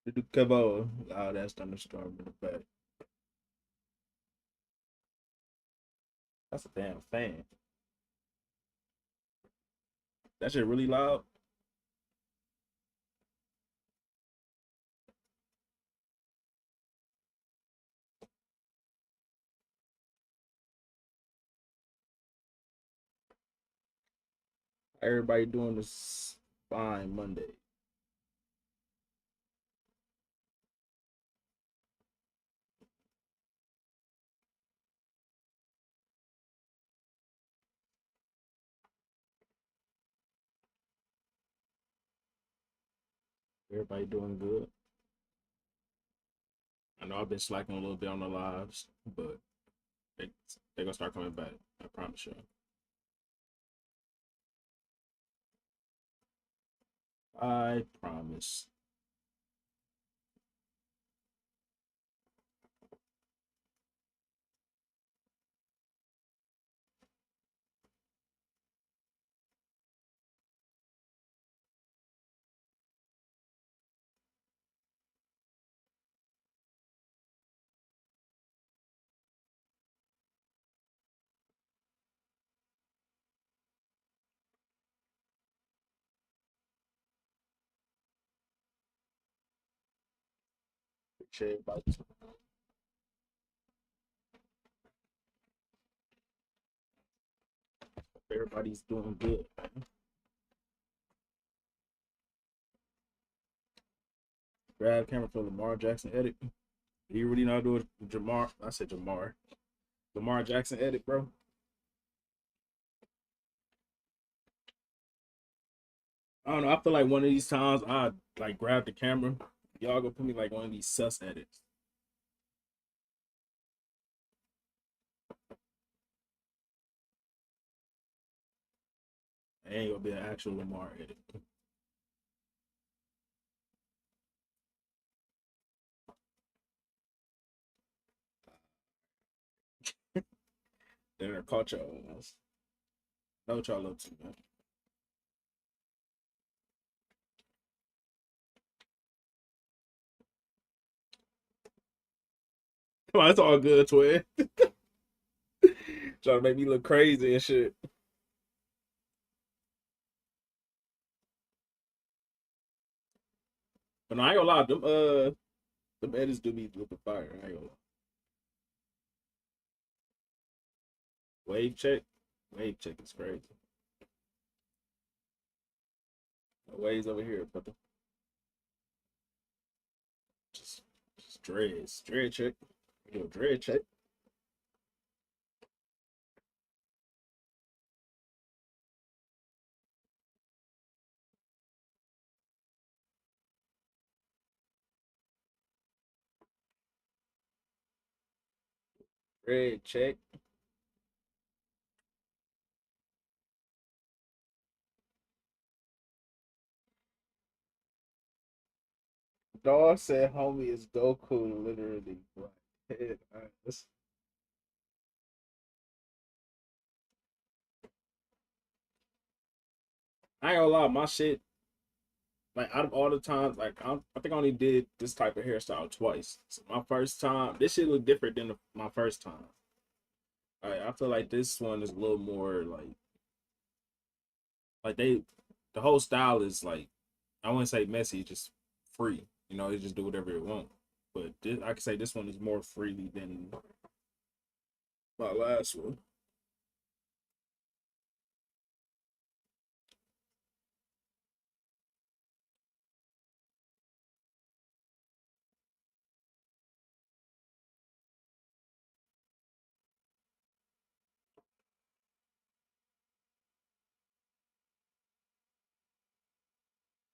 The Kevo. Oh, that's thunderstorm in the back. That's a damn fan. That shit really loud. Everybody doing this fine Monday. Everybody doing good. I know I've been slacking a little bit on the lives, but they they gonna start coming back. I promise you. I promise. Appreciate everybody. Everybody's doing good. Grab camera for Lamar Jackson edit. You really not doing Jamar? I said Jamar. Lamar Jackson edit, bro. I don't know. I feel like one of these times I like grab the camera. Y'all gonna put me like one of these sus edits. It ain't gonna be an actual Lamar edit. They're caught y'all. Know what y'all up to, man. Come on, it's all good, twin. Trying to make me look crazy and shit. But no, I ain't gonna lie, them edits do be looking fire. I ain't gonna lie. Wave check. Wave check is crazy. No waves over here, but just just dreads. Dread check. Do a dread check. Dread check. Dog said homie is Goku literally. Right. All right, I ain't gonna lie, my shit, like out of all the times, like I think I only did this type of hairstyle twice. So my first time, this shit look different than my first time. I feel like this one is a little more like the whole style is like I wouldn't say messy, just free. You know, they just do whatever it want. But this, I could say this one is more freely than my last one.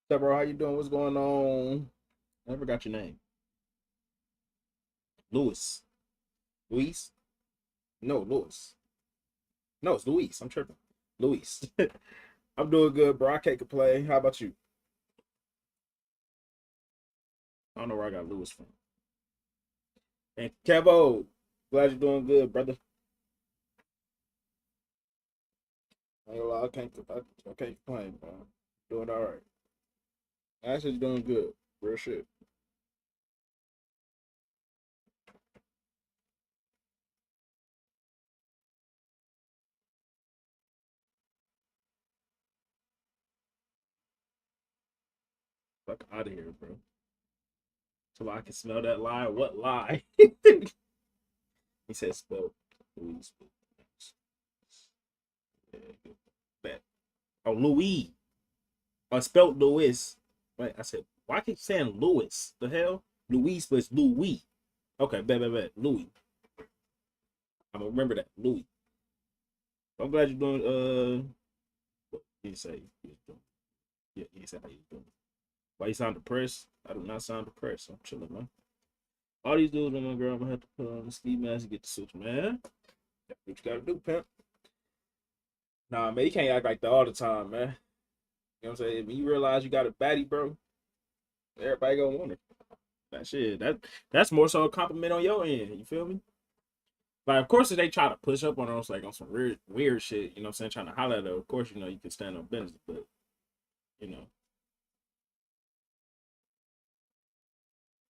So, bro, how you doing? What's going on? I never got your name. Louis. Luis? No, Louis. No, it's Luis. I'm tripping. Luis. I'm doing good, bro. I can't complain. How about you? I don't know where I got Louis from. And Kevo, glad you're doing good, brother. I ain't gonna lie, I can't complain, bro. Doing all right. Actually doing good. Real shit. Fuck out of here, bro. So I can smell that lie. What lie? He said spell Louis. Bet. Oh, Louis. I spelled Louis. Wait, I said, why I keep saying Louis? The hell? Louis was Louis. Okay, bet. Louis. I'm gonna remember that. Louis. I'm glad you're doing what you say you was doing. Yeah, you said how you doing. Why you sound depressed? I do not sound depressed. I'm chilling, man. All these dudes and my girl, I'm gonna have to put on the ski mask and get the suits, man. That's what you gotta do, pimp. Nah, man, you can't act like that all the time, man. You know what I'm saying? When you realize you got a baddie, bro, everybody gonna want it. That shit, that's more so a compliment on your end. You feel me? Like, of course, if they try to push up on us, like on some weird shit, you know what I'm saying, trying to holler at her, of course, you know, you can stand on business, but, you know,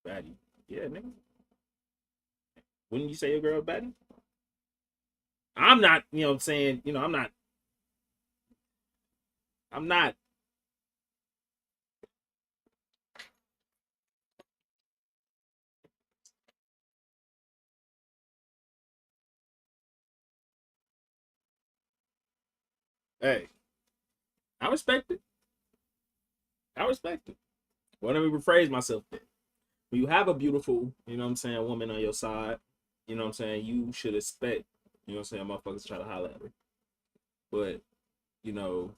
baddie. Yeah, nigga. Wouldn't you say your girl a baddie? I'm not, you know what I'm saying, you know, I'm not, hey, I respect it. I respect it. Well, let me rephrase myself then. When you have a beautiful, you know what I'm saying, woman on your side, you know what I'm saying, you should expect, you know what I'm saying, motherfuckers try to holler at her. But, you know,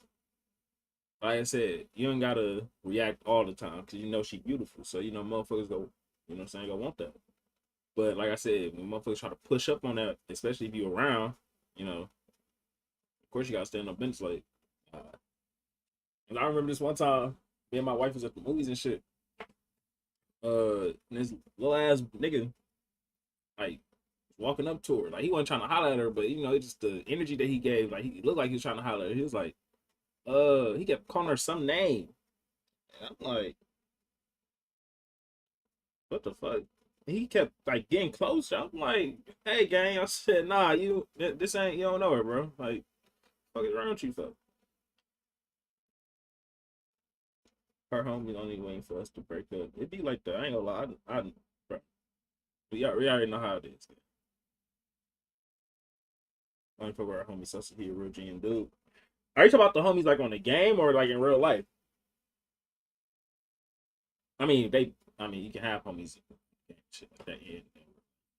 like I said, you ain't gotta react all the time because you know she beautiful. So, you know, motherfuckers go, you know what I'm saying, go want that. But like I said, when motherfuckers try to push up on that, especially if you around, you know, of course you gotta stand on bench like and I remember this one time, me and my wife was at the movies and shit. And this little ass nigga, like, walking up to her. Like, he wasn't trying to holler at her, but, you know, it's just the energy that he gave. Like, he looked like he was trying to holler at her. He was like, he kept calling her some name. And I'm like, what the fuck? He kept, like, getting closer. I'm like, hey, gang. I said, nah, this ain't, you don't know her, bro. Like, fuck is wrong with you, fuck? Her homie only waiting for us to break up. It'd be like that. I ain't gonna lie. Bro, we already know how it is. Only for our homie, so he a real GM dude. Are you talking about the homies like on the game or like in real life? I mean, you can have homies and shit like that and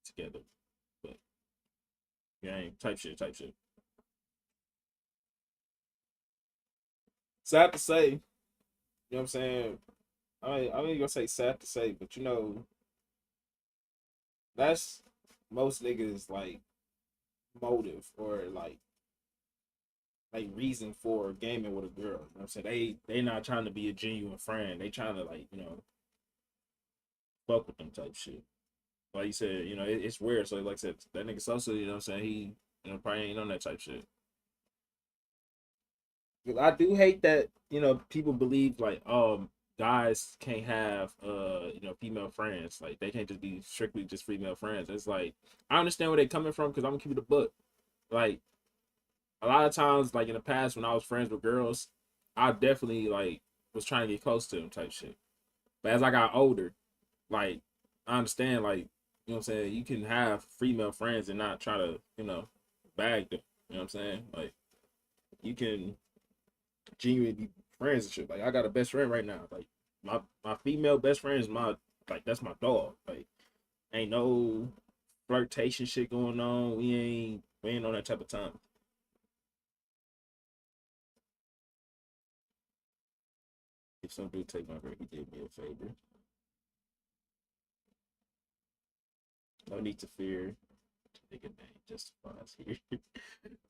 together, but game type shit. Sad to say, you know what I'm saying? I ain't gonna say sad to say, but you know, that's most niggas like motive or like reason for gaming with a girl. You know what I'm saying? They not trying to be a genuine friend. They trying to like, you know, fuck with them type shit. Like you said, you know, it's weird. So like I said, that nigga Sosa, you know what I'm saying? He, you know, probably ain't on that type shit. 'Cause I do hate that, you know, people believe like, guys can't have you know, female friends. Like they can't just be strictly just female friends. It's like I understand where they coming from because I'm gonna keep it a book. Like a lot of times, like in the past when I was friends with girls, I definitely like was trying to get close to them type shit. But as I got older, like I understand, like, you know what I'm saying, you can have female friends and not try to, you know, bag them. You know what I'm saying? Like you can genuinely be friends and shit. Like I got a best friend right now. Like my female best friend is my, like, that's my dog. Like ain't no flirtation shit going on. We ain't on that type of time. If some dude take my break, he did me a favor. No need to fear. Nigga name justifies here.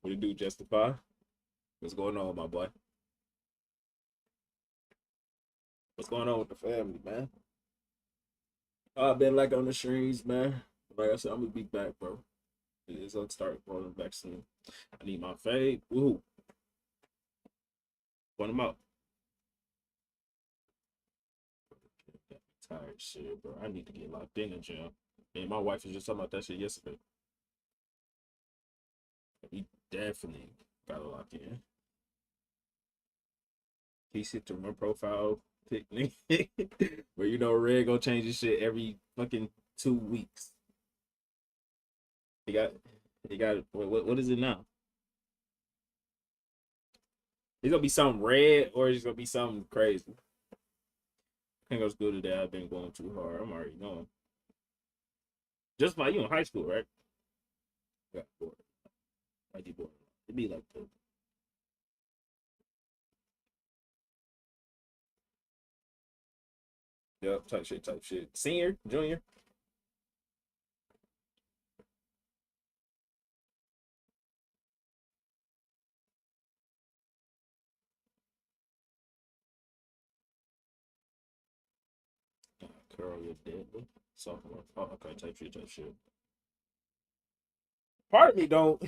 What it do, justify? What's going on, my boy? What's going on with the family, man? I've been like on the streams, man. Like I said, I'm gonna be back, bro. It's gonna start rolling back soon. I need my fade. Woohoo. Point them out. Tired shit, bro. I need to get locked in the gym. And my wife was just talking about that shit yesterday. We definitely gotta lock in. He hit to my profile. Picnic. Where you know Red gonna change his shit every fucking 2 weeks. He got he got what is it now? It's gonna be something red or it's gonna be something crazy. I can't go to school today. I've been going too hard. I'm already knowing. Just like you in high school, right? Got bored. Might be bored. It'd be like the yep, type shit, type shit. Senior, junior. Curl your deadly. Sophomore. Oh, okay, type shit, type shit. Part of me don't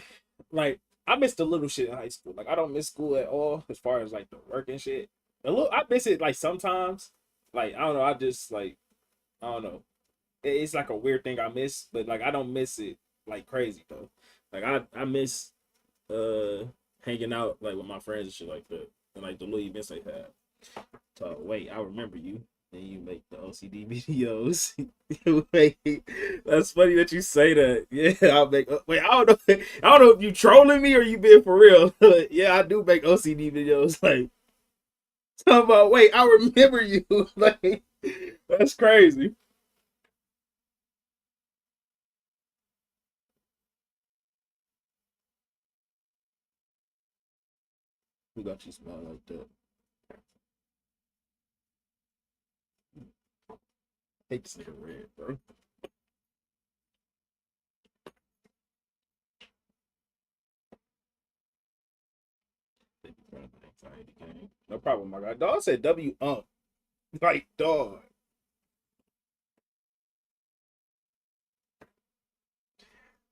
like I miss the little shit in high school. Like I don't miss school at all as far as like the work and shit. A little I miss it like sometimes. Like I don't know, I just like I don't know. It's like a weird thing I miss, but like I don't miss it like crazy though. Like I miss hanging out like with my friends and shit like that. And like the little events they have. So wait, I remember you. Then you make the OCD videos. Wait, that's funny that you say that. Yeah, I'll make. Wait, I don't know. I don't know if you trolling me or you being for real. Yeah, I do make OCD videos. Like, talking about. Wait, I remember you. Like, that's crazy. Who got you smile like that? Hate this nigga red, bro. Anxiety game. No problem, my guy. Dog said W like dog.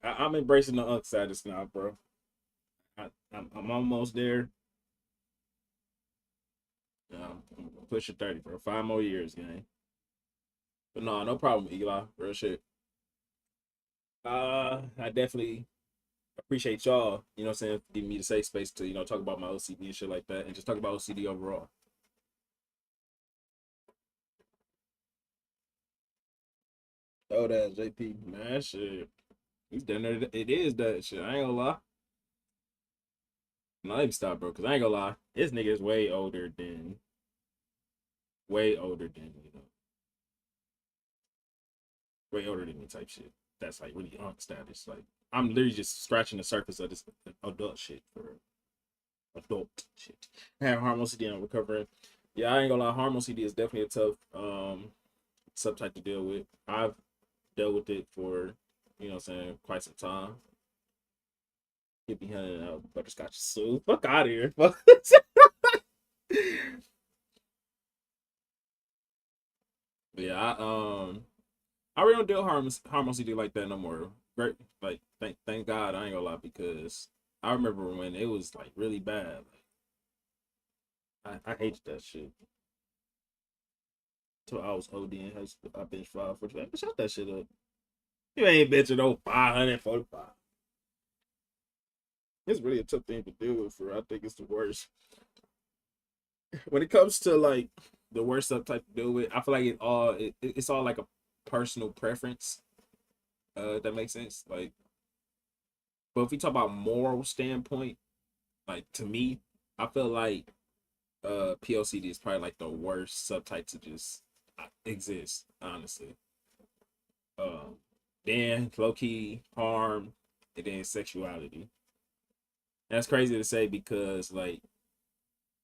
I'm embracing the status now, bro. I'm almost there. I'm pushing 30, bro. 5 more years, gang. But no, no problem, Eli. Real shit. I definitely appreciate y'all, you know what I'm saying, giving me the safe space to, talk about my OCD and shit like that and just talk about OCD overall. Oh, that's JP. Man, shit. He's done it. It is that shit. I ain't gonna lie. No, let me stop, bro, because I ain't gonna lie. This nigga is way older than, way older than me type shit. That's like really on status. Like, I'm literally just scratching the surface of this adult shit for adult shit. I have hormone CD and recovering. Yeah, I ain't gonna lie, hormone CD is definitely a tough subtype to deal with. I've dealt with it for, what I'm saying, quite some time. Get behind butterscotch soup. Fuck out of here. Yeah, I really don't deal with hormone CD like that no more. Great, like thank God I ain't gonna lie because I remember when it was like really bad. I hated that shit. Till I was OD in high school. I bench 545. Shut that shit up. You ain't benching no 545. It's really a tough thing to deal with for I think it's the worst. When it comes to like the worst subtype to deal with, I feel like it's all like a personal preference. That makes sense. Like, but if we talk about moral standpoint, like to me, I feel like POCD is probably like the worst subtype to just exist, honestly. Um, then low key harm, and then sexuality. That's crazy to say because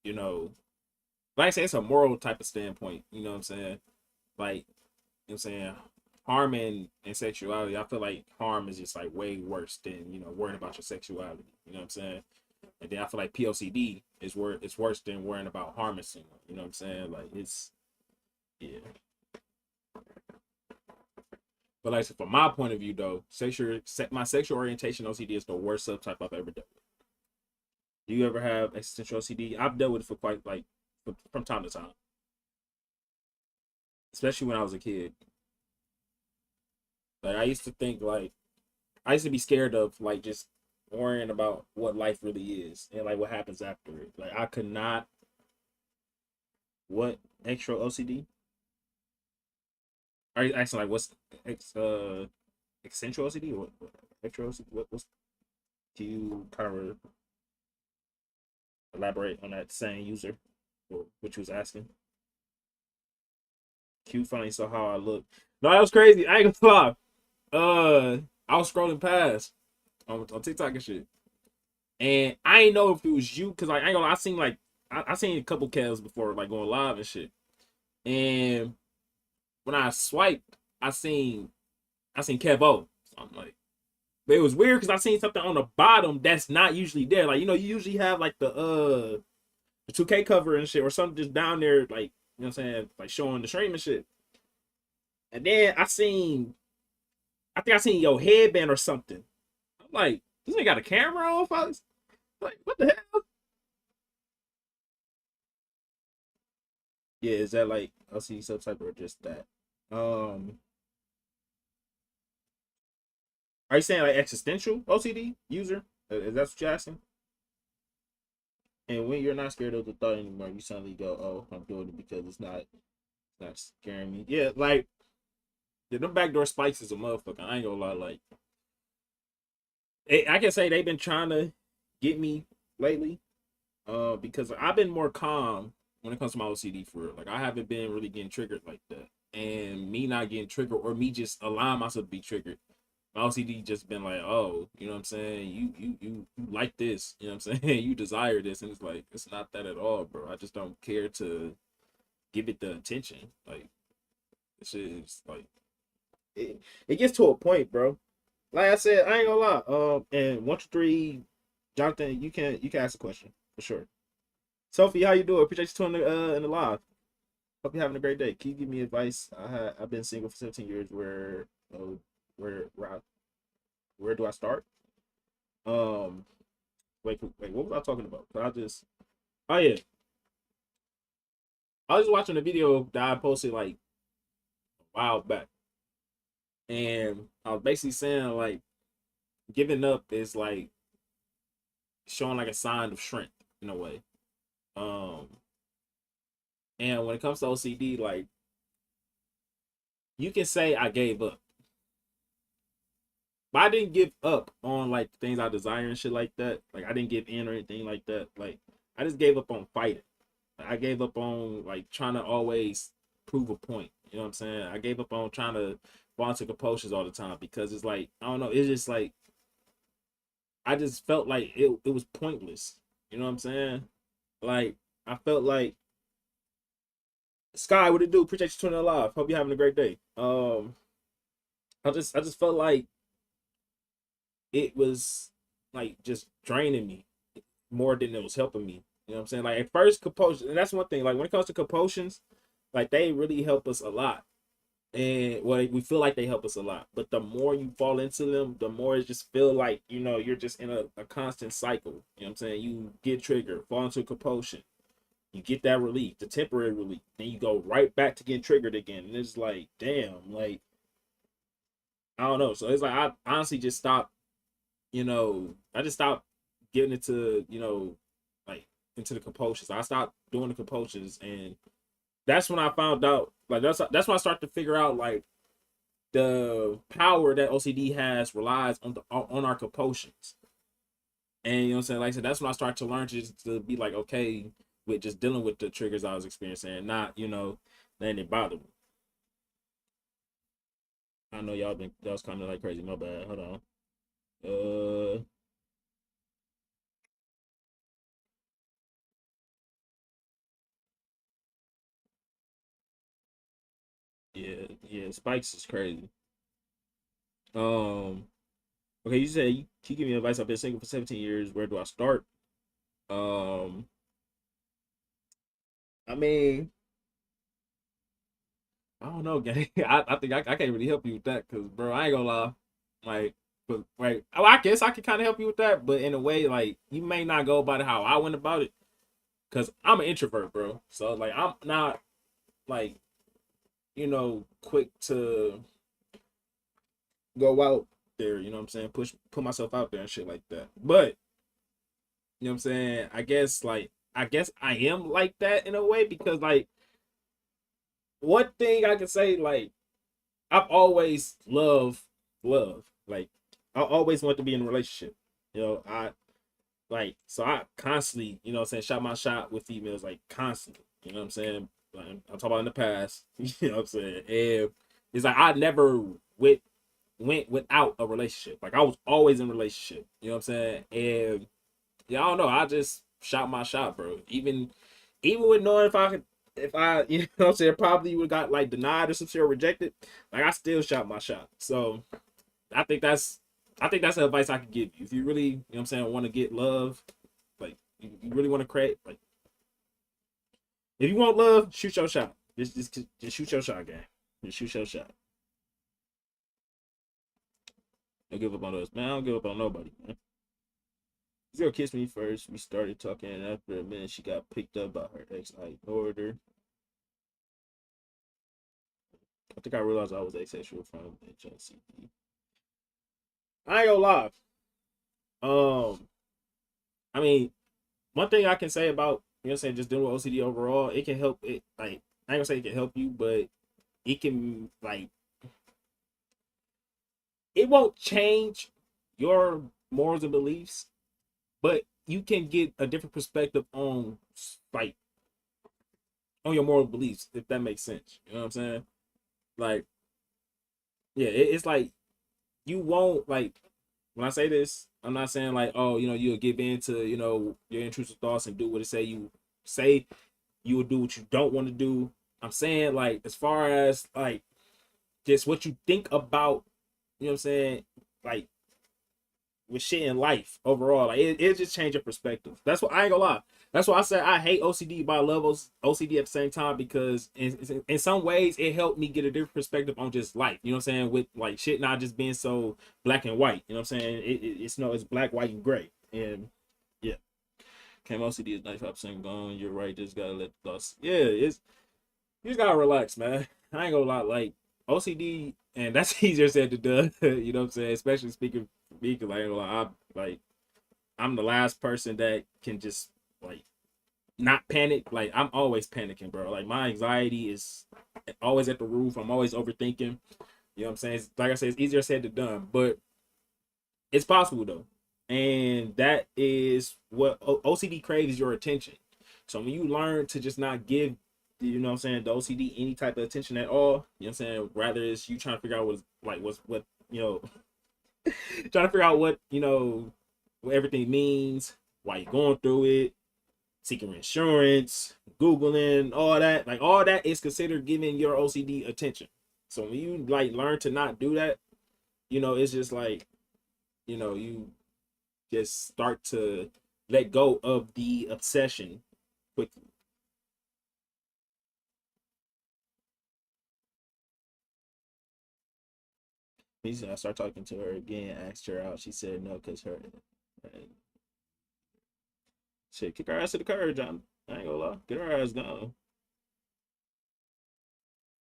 you know, like I say, it's a moral type of standpoint. You know what I'm saying? Like, you know what I'm saying? Harm and sexuality, I feel like harm is just like way worse than, worrying about your sexuality. You know what I'm saying? And then I feel like POCD it's worse than worrying about harming someone. You know what I'm saying? Like it's yeah. But like so from my point of view though, my sexual orientation OCD is the worst subtype I've ever dealt with. Do you ever have existential OCD? I've dealt with it for quite like from time to time, especially when I was a kid. Like I used to think like I used to be scared of like just worrying about what life really is and like what happens after it. Like I could not what extra OCD? Are you asking like what's ex eccentric OCD or what extra OCD? What's can you kind of elaborate on that same user or what you was asking? Q finally saw how I look. No, that was crazy. I ain't gonna lie. I was scrolling past on TikTok and shit, and I ain't know if it was you because like I ain't gonna lie, I seen like I seen a couple Kevs before like going live and shit, and when I swiped, I seen Kevo. So I'm like, but it was weird because I seen something on the bottom that's not usually there. Like you usually have like the 2K cover and shit or something just down there like you know what I'm saying like showing the stream and shit. And then I think I seen your headband or something. I'm like, this ain't got a camera on, folks. Like, what the hell? Yeah, is that like LCD subtype or just that? Um, are you saying like existential OCD user? Is that what you're asking? And when you're not scared of the thought anymore, you suddenly go, "Oh, I'm doing it because it's not scaring me." Yeah, like yeah, them backdoor spikes is a motherfucker. I ain't gonna lie. Like, I can say they've been trying to get me lately. Because I've been more calm when it comes to my OCD for real. Like I haven't been really getting triggered like that. And me not getting triggered or me just allowing myself to be triggered. My OCD just been like, oh, you know what I'm saying? You like this, you know what I'm saying? You desire this. And it's like, it's not that at all, bro. I just don't care to give it the attention. Like this is like it gets to a point, bro. Like I said, I ain't gonna lie. And 1 2 3, Jonathan, you can ask a question for sure. Sophie, how you doing? Appreciate you tuning in the live. Hope you're having a great day. Can you give me advice? I've been single for 17 years. Where where do I start? Um, wait, what was I talking about? Oh yeah, I was just watching a video that I posted like a while back, and I was basically saying like giving up is like showing like a sign of strength in a way. Um, and when it comes to OCD, like you can say I gave up. But I didn't give up on like things I desire and shit like that. Like I didn't give in or anything like that. Like I just gave up on fighting. I gave up on like trying to always prove a point. You know what I'm saying? I gave up on trying to fall into compulsions all the time because it's like I don't know. It's just like I just felt like it was pointless. You know what I'm saying? Like I felt like Sky, what it do? Appreciate you tuning in live. Hope you're having a great day. I just felt like it was like just draining me more than it was helping me. You know what I'm saying? Like at first compulsion, and that's one thing. Like when it comes to compulsions, like they really help us a lot. And well, we feel like they help us a lot. But the more you fall into them, the more it just feel like, you're just in a constant cycle. You know what I'm saying? You get triggered, fall into a compulsion. You get that relief, the temporary relief. Then you go right back to getting triggered again. And it's like, damn, like I don't know. So it's like I honestly just stopped, I just stopped getting into, like into the compulsions. I stopped doing the compulsions, and that's when I found out. Like that's when I started to figure out like the power that OCD has relies on our compulsions. And you know what I'm saying? Like I said, that's when I started to learn to be like okay with just dealing with the triggers I was experiencing, and not letting it bother me. I know y'all was kind of like crazy. My bad. Hold on. Uh, yeah, yeah. Spikes is crazy. Um, okay, you said you give me advice. I've been single for 17 years. Where do I start? Um, I mean, I don't know, gang. I think I can't really help you with that because, bro, I ain't gonna lie. Like, but right, oh, I guess I can kind of help you with that, but in a way, like, you may not go about it how I went about it because I'm an introvert, bro. So, like, I'm not like, quick to go out there. You know what I'm saying? Put myself out there and shit like that. But you know what I'm saying? I guess I am like that in a way because like one thing I can say, like, I've always loved love. Like, I always want to be in a relationship. I like, so I constantly, what I'm saying, shot my shot with females, like, constantly. You know what I'm saying? Like, I'm talking about in the past. You know what I'm saying? And it's like I never went without a relationship. Like, I was always in a relationship. You know what I'm saying? And yeah, I don't know. I just shot my shot, bro. Even with knowing if I, what I'm saying, probably would got like denied or some shit or rejected, like I still shot my shot. So I think that's I think that's the advice I could give you. If you really, what I'm saying, want to get love, like you really want to create, like if you want love, shoot your shot. Just shoot your shot, gang. Just shoot your shot. Don't give up on us, man. I don't give up on nobody, man. This girl kissed me first. We started talking, and after a minute, she got picked up by her ex. I ignored her. I think I realized I was asexual from OCD. I ain't gonna lie. Um, I mean, one thing I can say about, what I'm saying, just dealing with OCD overall, it can help it, like, I ain't gonna say it can help you, but it can, like, it won't change your morals and beliefs, but you can get a different perspective on, like, on your moral beliefs, if that makes sense. You know what I'm saying? Like, yeah, it's like you won't, like, when I say this, I'm not saying like, oh, you'll give in to, your intrusive thoughts and do what it say you will do what you don't want to do. I'm saying, like, as far as like just what you think about, what I'm saying, like, with shit in life overall, like it just change your perspective. That's what I ain't gonna lie. That's why I said I hate OCD, but I love OCD at the same time, because in some ways it helped me get a different perspective on just life. You know what I'm saying? With like shit not just being so black and white. You know what I'm saying? It's no, it's black, white, and gray. And yeah, Cam OCD is 95% gone. You're right. Just gotta let the thoughts. Yeah, you just gotta relax, man. I ain't gonna lie. Like, OCD, and that's easier said than done. You know what I'm saying? Especially speaking for me, because I ain't gonna lie, I'm the last person that can just, like, not panic. Like, I'm always panicking, bro. Like, my anxiety is always at the roof. I'm always overthinking. You know what I'm saying? Like I said, it's easier said than done, but it's possible though. And that is what OCD craves, your attention. So when you learn to just not give, what I'm saying, the OCD any type of attention at all, you know what I'm saying? Rather it's you trying to figure out what, trying to figure out what everything means, why you're going through it, seeking insurance, Googling, all that. Like, all that is considered giving your OCD attention. So when you, like, learn to not do that, it's just like, you just start to let go of the obsession quickly. I start talking to her again, asked her out. She said no because uh, shit, kick her ass to the curb, John. I ain't gonna lie. Get her ass gone.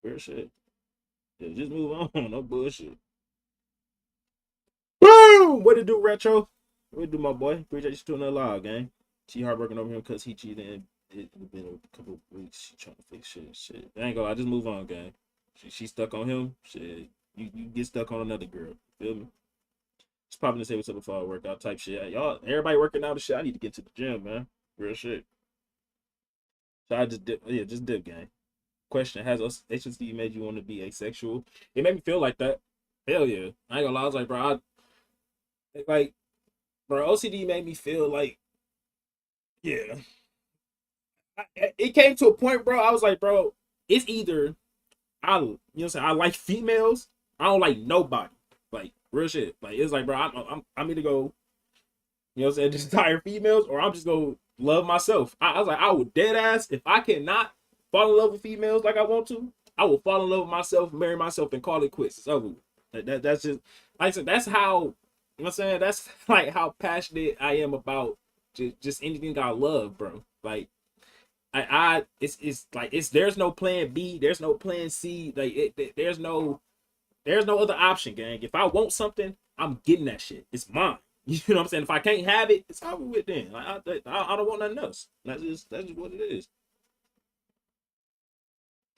Real shit. Yeah, just move on. No bullshit. Boom! What to do, Retro? What to do, my boy? Appreciate you still in the log, gang. She heartbroken over him because he cheated, and it been a couple of weeks. She trying to fix shit. Shit. I ain't gonna lie. Just move on, gang. She stuck on him. Shit. You get stuck on another girl. Feel me? Just popping to say what's up before I work out type shit. Y'all, everybody working out and shit. I need to get to the gym, man. Real shit. So I just dip. Yeah, just dip, gang. Question: has HSD made you want to be asexual? It made me feel like that. Hell yeah. I ain't gonna lie. I was like, bro, like, bro, OCD made me feel like, yeah. It came to a point, bro. I was like, bro, it's either what I'm saying, I like females. I don't like nobody. Like, real shit. Like, it's like, bro, I'm either go, what I'm saying, just tire females, or I'm just gonna love myself. I was like, I would dead ass, if I cannot fall in love with females like I want to, I will fall in love with myself, marry myself, and call it quits. It's over. That's just, like I said, that's how, what I'm saying, that's like how passionate I am about just anything I love, bro. Like, it's like, there's no plan B, there's no plan C, like there's no other option, gang. If I want something, I'm getting that shit. It's mine. You know what I'm saying? If I can't have it, it's over with then. Like, I don't want nothing else. That's just what it is.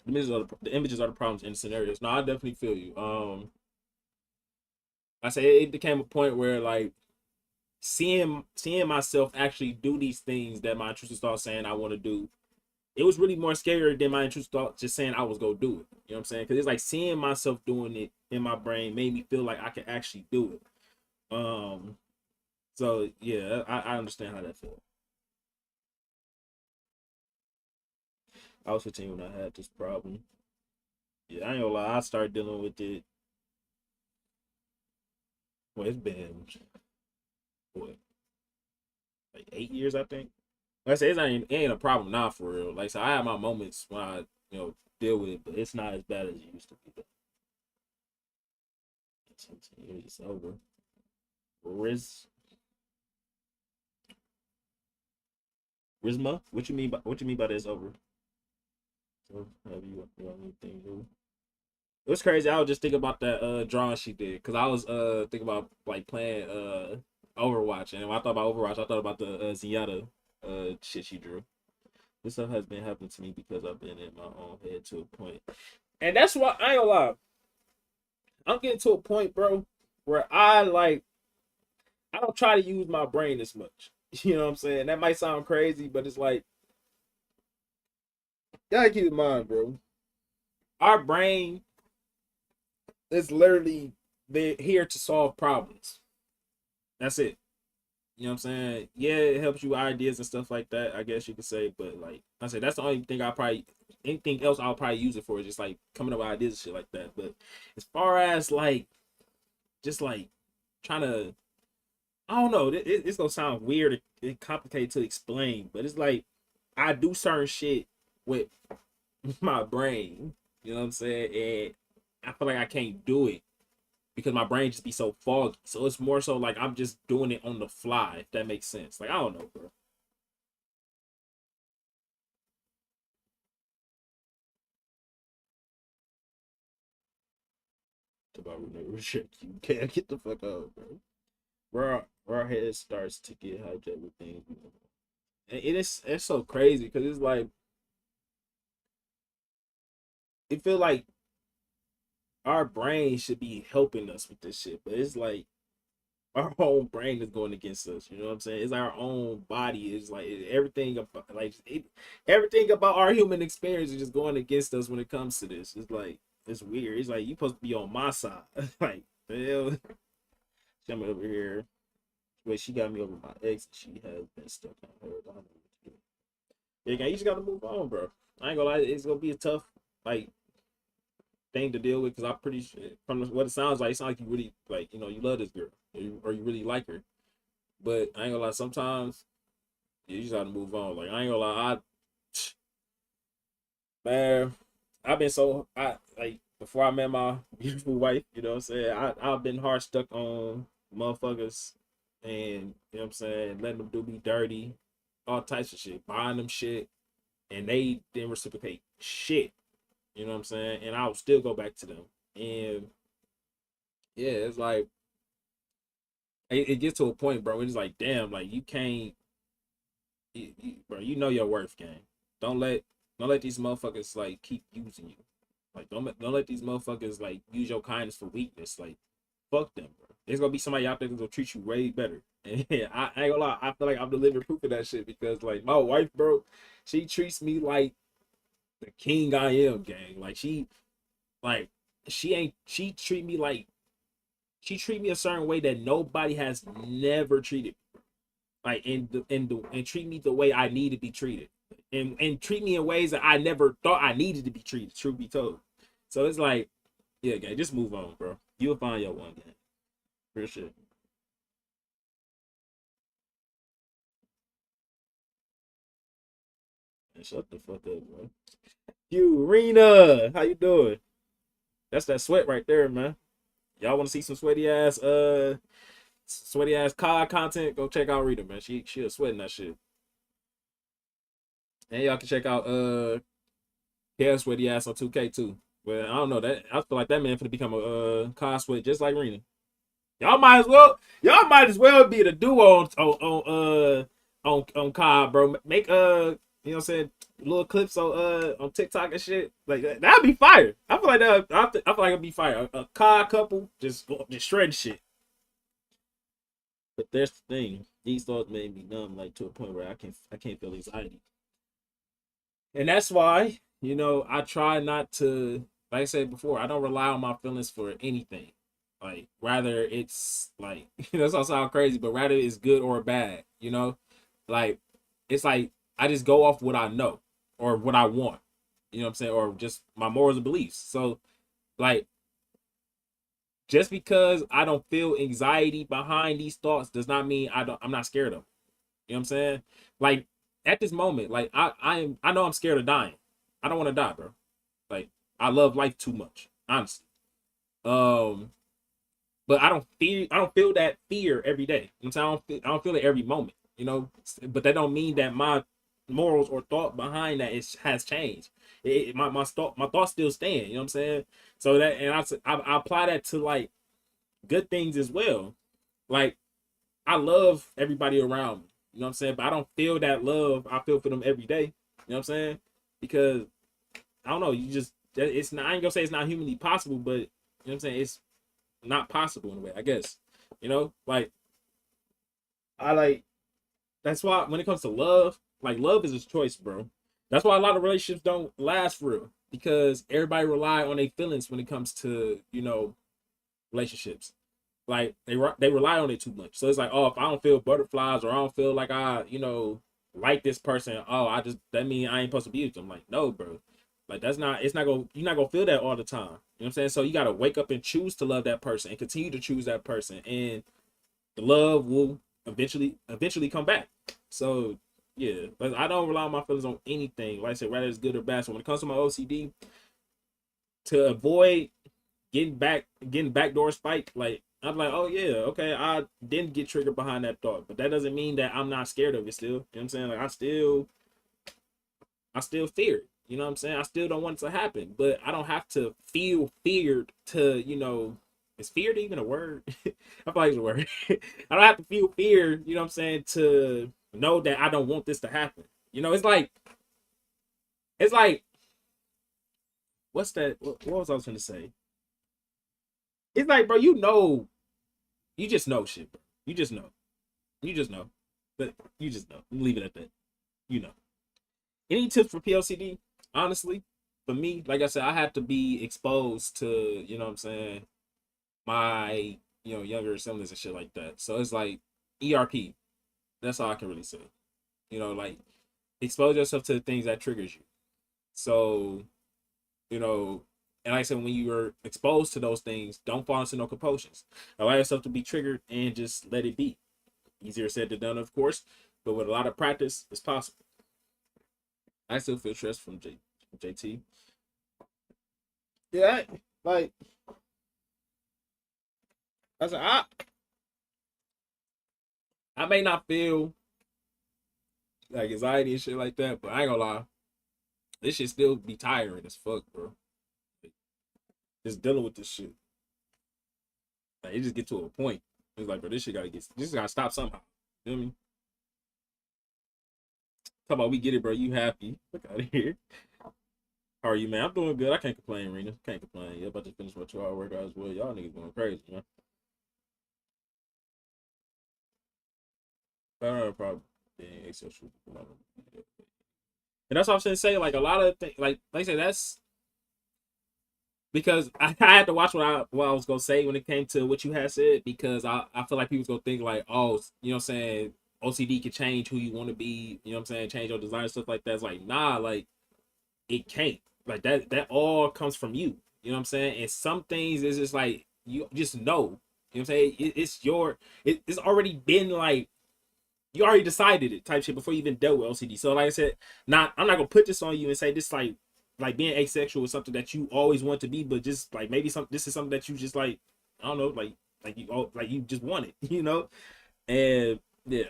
The images are the problems in the scenarios. No, I definitely feel you. I say it became a point where like seeing myself actually do these things that my intrusive thoughts saying I want to do. It was really more scary than my intrusive thought just saying I was gonna do it. You know what I'm saying? Because it's like seeing myself doing it in my brain made me feel like I could actually do it. So yeah, I understand how that feels. I was 15 when I had this problem. Yeah, I ain't gonna lie. I started dealing with it. Well, it's been what, like 8 years, I think. Like I say, it ain't a problem now for real. Like so, I have my moments when I deal with it, but it's not as bad as it used to be. But 10 years it's over. Riz Rizma, what you mean by this over? So have you anything new? It was crazy. I was just thinking about that drawing she did because I was thinking about like playing Overwatch, and when I thought about Overwatch, I thought about the Zenyatta shit she drew. This stuff has been happening to me because I've been in my own head to a point, and that's why I ain't gonna lie. I'm getting to a point, bro, where I don't try to use my brain as much. You know what I'm saying? That might sound crazy, but it's like you gotta keep in mind, bro. Our brain is literally they're here to solve problems. That's it. You know what I'm saying? Yeah, it helps you with ideas and stuff like that, I guess you could say. But like I said, that's the only thing anything else I'll probably use it for is just like coming up with ideas and shit like that. But as far as like just like trying to, I don't know, it's gonna sound weird and complicated to explain, but it's like I do certain shit with my brain. You know what I'm saying? And I feel like I can't do it because my brain just be so foggy. So it's more so like I'm just doing it on the fly, if that makes sense. Like I don't know, bro. It's about never shit. You can't get the fuck out, bro. Our head starts to get hijacked with things. And it's so crazy because it's like it feel like our brain should be helping us with this shit, but it's like our own brain is going against us. You know what I'm saying? It's our own body. It's like everything about everything about our human experience is just going against us when it comes to this. It's like it's weird. It's like you supposed to be on my side. Like the hell, come over here. Wait, she got me over my ex. She has been stuck on her. I don't know what to do. Yeah, gang, you just gotta move on, bro. I ain't gonna lie. It's gonna be a tough like thing to deal with because I'm pretty sure from what it sounds like you really like you love this girl or you really like her. But I ain't gonna lie, sometimes you just gotta move on. Like I ain't gonna lie, man, I've been so I like before I met my beautiful wife, you know what I'm saying? I've been hard stuck on motherfuckers and you know what I'm saying, letting them do me dirty, all types of shit, buying them shit, and they didn't reciprocate shit. You know what I'm saying? And I'll still go back to them. And yeah, it's like it gets to a point, bro. It's like, damn, like you can't, bro. You know your worth, gang. Don't let don't let these motherfuckers like keep using you. Like don't let these motherfuckers like use your kindness for weakness. Like fuck them, bro. There's gonna be somebody out there that's gonna treat you way better. And I ain't gonna lie, I feel like I'm the living proof of that shit because like my wife, bro, she treats me like the king I am, gang. Like she treat me like she treat me a certain way that nobody has never treated me. Like and treat me the way I need to be treated. And treat me in ways that I never thought I needed to be treated, truth be told. So it's like, yeah, gang, just move on, bro. You'll find your one gang. Real shit. Man, shut the fuck up, bro. You Rena, how you doing? That's that sweat right there, man. Y'all want to see some sweaty ass COD content? Go check out Rita, man. She was sweating that shit. And y'all can check out Kale sweaty ass on 2K too. But I don't know that I feel like that man finna become a COD sweat just like Rena. Y'all might as well be the duo on COD, bro. Make You know what I'm saying? Little clips on TikTok and shit. Like that'd be fire. I feel like that. I feel like it'd be fire. A car couple just shred shit. But there's the thing. These thoughts made me numb, like to a point where I can't feel anxiety, and that's why I try not to. Like I said before, I don't rely on my feelings for anything. Like rather it's like that's all sound crazy, but rather it's good or bad. Like it's like I just go off what I know or what I want. You know what I'm saying, or just my morals and beliefs. So like just because I don't feel anxiety behind these thoughts does not mean I'm not scared of them. You know what I'm saying? Like at this moment, like I know I'm scared of dying. I don't want to die, bro. Like I love life too much, honestly. Um, but I don't feel that fear every day. You know what I'm saying? I don't feel it every moment. But that don't mean that my morals or thought behind that has changed. My thoughts still stand. You know what I'm saying? So that and I apply that to like good things as well. Like I love everybody around me. You know what I'm saying? But I don't feel that love I feel for them every day. You know what I'm saying? Because I don't know. It's not. I ain't gonna say it's not humanly possible, but you know what I'm saying. It's not possible in a way. I guess. Like I like. That's why when it comes to love, like love is a choice, bro. That's why a lot of relationships don't last for real because everybody rely on their feelings when it comes to relationships. Like they rely on it too much. So it's like, oh, if I don't feel butterflies or I don't feel like I like this person, oh, that means I ain't supposed to be with them. Like, no, bro. Like that's not it's not gonna you're not gonna feel that all the time. You know what I'm saying? So you gotta wake up and choose to love that person and continue to choose that person. And the love will eventually come back. So yeah, but I don't rely on my feelings on anything. Like I said, whether it's good or bad. So when it comes to my OCD, to avoid getting backdoor spiked, like I'm like, oh yeah, okay, I didn't get triggered behind that thought, but that doesn't mean that I'm not scared of it still. You know what I'm saying? Like I still fear it. You know what I'm saying? I still don't want it to happen, but I don't have to feel feared to. Is feared even a word? I feel like it's a word. I don't have to feel fear, you know what I'm saying, to know that I don't want this to happen. It's like what's that? What was I going to say? It's like, bro, you just know shit, bro. You just know. You just know. But you just know. Leave it at that. You know. Any tips for PLCD? Honestly, for me, like I said, I have to be exposed to, what I'm saying, my, younger siblings and shit like that. So it's like ERP. That's all I can really say. Like expose yourself to the things that triggers you. So, you know, and like I said, when you are exposed to those things, don't fall into no compulsions. Allow yourself to be triggered and just let it be. Easier said than done, of course, but with a lot of practice, it's possible. I still feel stressed from JT. Yeah, like I said, I may not feel like anxiety and shit like that, but I ain't gonna lie, this shit still be tiring as fuck, bro. Just dealing with this shit, like it just get to a point. It's like, bro, this gotta stop somehow. You know what I mean? Talk about we get it, bro. You happy? Look out of here. How are you, man? I'm doing good. I can't complain, Rena. Can't complain. Yeah, about to finish my 2-hour workout as well. Y'all niggas going crazy, man. Probably being asexual. And that's what I'm saying. Say like a lot of things. Like I said, that's because I had to watch what I was gonna say when it came to what you had said because I feel like people's gonna think like, oh, you know what I'm saying, OCD can change who you want to be. You know what I'm saying, change your desire, stuff like that. It's like, nah, like it can't. Like that all comes from you. You know what I'm saying? And some things is just like you just know. You know what I'm saying? It's already been like you already decided it type shit before you even dealt with OCD. So like I said, I'm not gonna put this on you and say this like being asexual is something that you always want to be, but just like maybe this is something that you just like I don't know like you just want it, and yeah.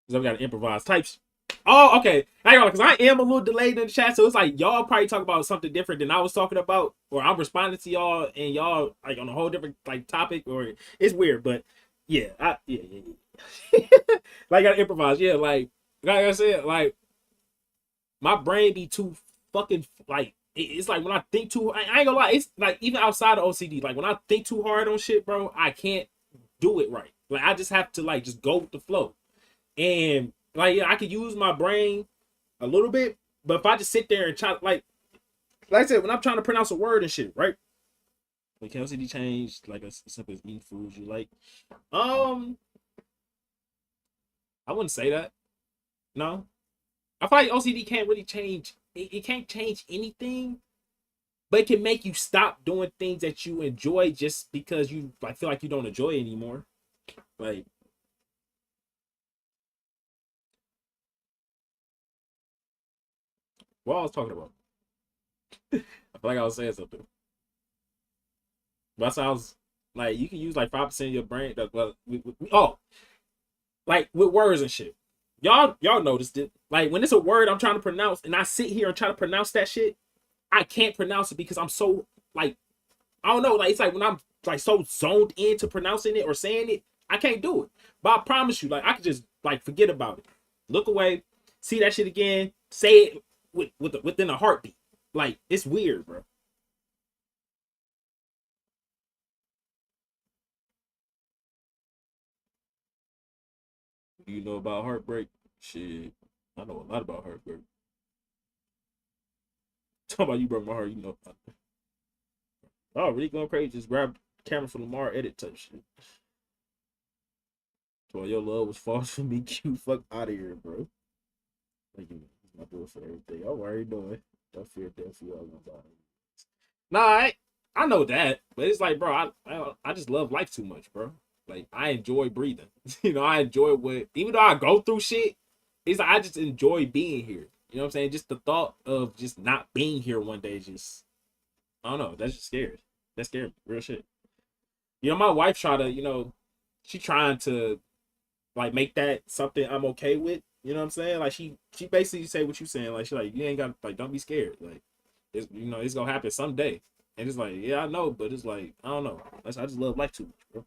So we got to improvise types. Oh, okay. Hang on, because I am a little delayed in the chat, so it's like y'all probably talk about something different than I was talking about, or I'm responding to y'all and y'all like on a whole different like topic, or it's weird, but yeah, yeah. Like I gotta improvise. Yeah, like I said, like my brain be too fucking like it's like when I think too. I ain't gonna lie. It's like even outside of OCD, like when I think too hard on shit, bro, I can't do it right. Like I just have to like just go with the flow. And like yeah, I could use my brain a little bit, but if I just sit there and try like I said, when I'm trying to pronounce a word and shit, right? Like can OCD change like as simple as eating foods you like? Um, I wouldn't say that. No, I feel like OCD can't really change. It can't change anything, but it can make you stop doing things that you enjoy just because you like feel like you don't enjoy it anymore. Like what I was talking about. I feel like I was saying something. But that's how I was like you can use like 5% of your brain. Well, oh, like with words and shit. Y'all noticed it. Like when it's a word I'm trying to pronounce and I sit here and try to pronounce that shit, I can't pronounce it because I'm so like I don't know. Like it's like when I'm like so zoned into pronouncing it or saying it, I can't do it. But I promise you, like I could just like forget about it, look away, see that shit again, say it within a heartbeat. Like it's weird, bro. You know about heartbreak? Shit, I know a lot about heartbreak. Talk about you broke my heart, you know. Oh, really going crazy? Just grab the camera from Lamar, edit type shit. So your love was false for me. Q, fuck out of here, bro. Thank you, my boy, for everything. I'm already doing. Don't fear death. You all about it. Nah, I know that, but it's like, bro, I just love life too much, bro. Like I enjoy breathing. You know, I enjoy what even though I go through shit, it's like I just enjoy being here. You know what I'm saying? Just the thought of just not being here one day, just I don't know. That's just scary. That's scary, real shit. You know, my wife try to, she trying to like make that something I'm okay with. You know what I'm saying? Like she basically say what you saying. Like she like you ain't got like don't be scared. Like it's it's gonna happen someday. And it's like yeah I know, but it's like I don't know. I just love life too much, bro.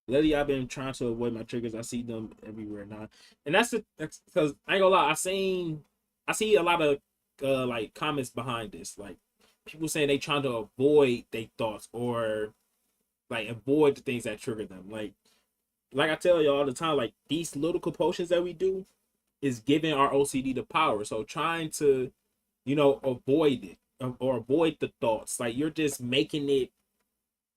Lately I've been trying to avoid my triggers. I see them everywhere now, and that's because I ain't gonna lie. I see a lot of like comments behind this, like people saying they trying to avoid their thoughts or like avoid the things that trigger them. Like I tell you all the time, like these little compulsions that we do is giving our OCD the power. So trying to, avoid it or avoid the thoughts, like you're just making it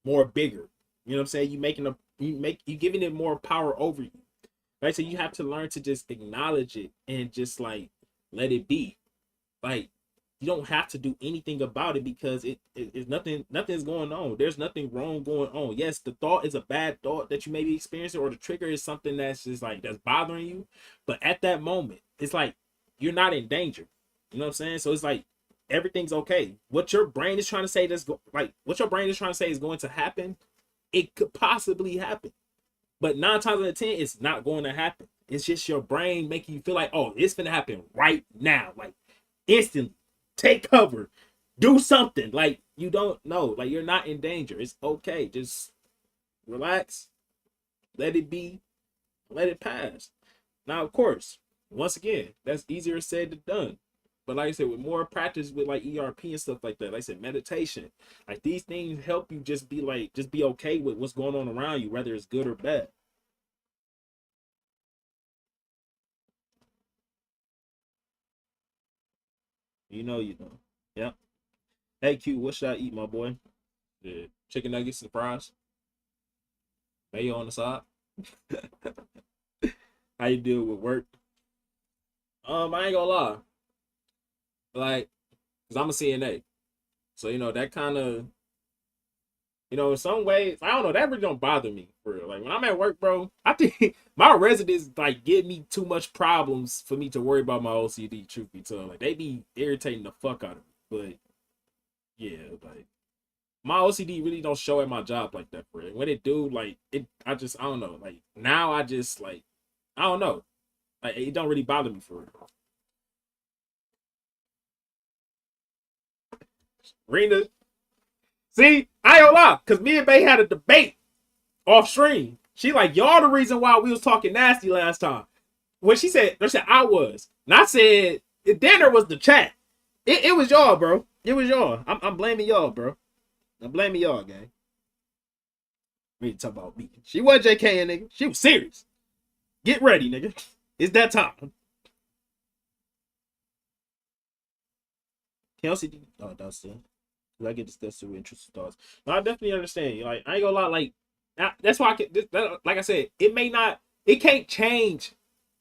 more bigger. You know what I'm saying? You giving it more power over you. Right? So you have to learn to just acknowledge it and just like let it be. Like you don't have to do anything about it because it's nothing's going on. There's nothing wrong going on. Yes, the thought is a bad thought that you may be experiencing, or the trigger is something that's just like that's bothering you. But at that moment, it's like you're not in danger. You know what I'm saying? So it's like everything's okay. What your brain is trying to say what your brain is trying to say is going to happen, it could possibly happen. But 9 times out of 10, it's not going to happen. It's just your brain making you feel like, oh, it's gonna happen right now. Like instantly. Take cover. Do something. Like you don't know. Like you're not in danger. It's okay. Just relax. Let it be. Let it pass. Now, of course, once again, that's easier said than done. But like I said, with more practice with like ERP and stuff like that, like I said, meditation, like these things help you just be okay with what's going on around you, whether it's good or bad. You know. Yep. Hey Q, what should I eat, my boy? Yeah. Chicken nuggets and fries. Mayo on the side. How you deal with work? I ain't gonna lie. Like, cause I'm a CNA. So, that kind of, in some ways, I don't know, that really don't bother me for real. Like when I'm at work, bro, I think my residents like give me too much problems for me to worry about my OCD, truth be told. Like they be irritating the fuck out of me. But yeah, like my OCD really don't show at my job like that for real. When it do, like I don't know. Like now I just like I don't know. Like it don't really bother me for real. Rena, see, I don't lie, cause me and Bay had a debate off stream. She like, y'all the reason why we was talking nasty last time. When she said, I was. And I said, then there was the chat. It was y'all, bro. It was y'all. I'm blaming y'all, bro. I'm blaming y'all, gang. We need to talk about me. She wasn't JK, nigga. She was serious. Get ready, nigga. It's that time. Kelsey, oh, that's it. I get discussed with interesting thoughts. But I definitely understand. Like, I ain't gonna lie. Like, that's why I can. Like I said, it may not. It can't change.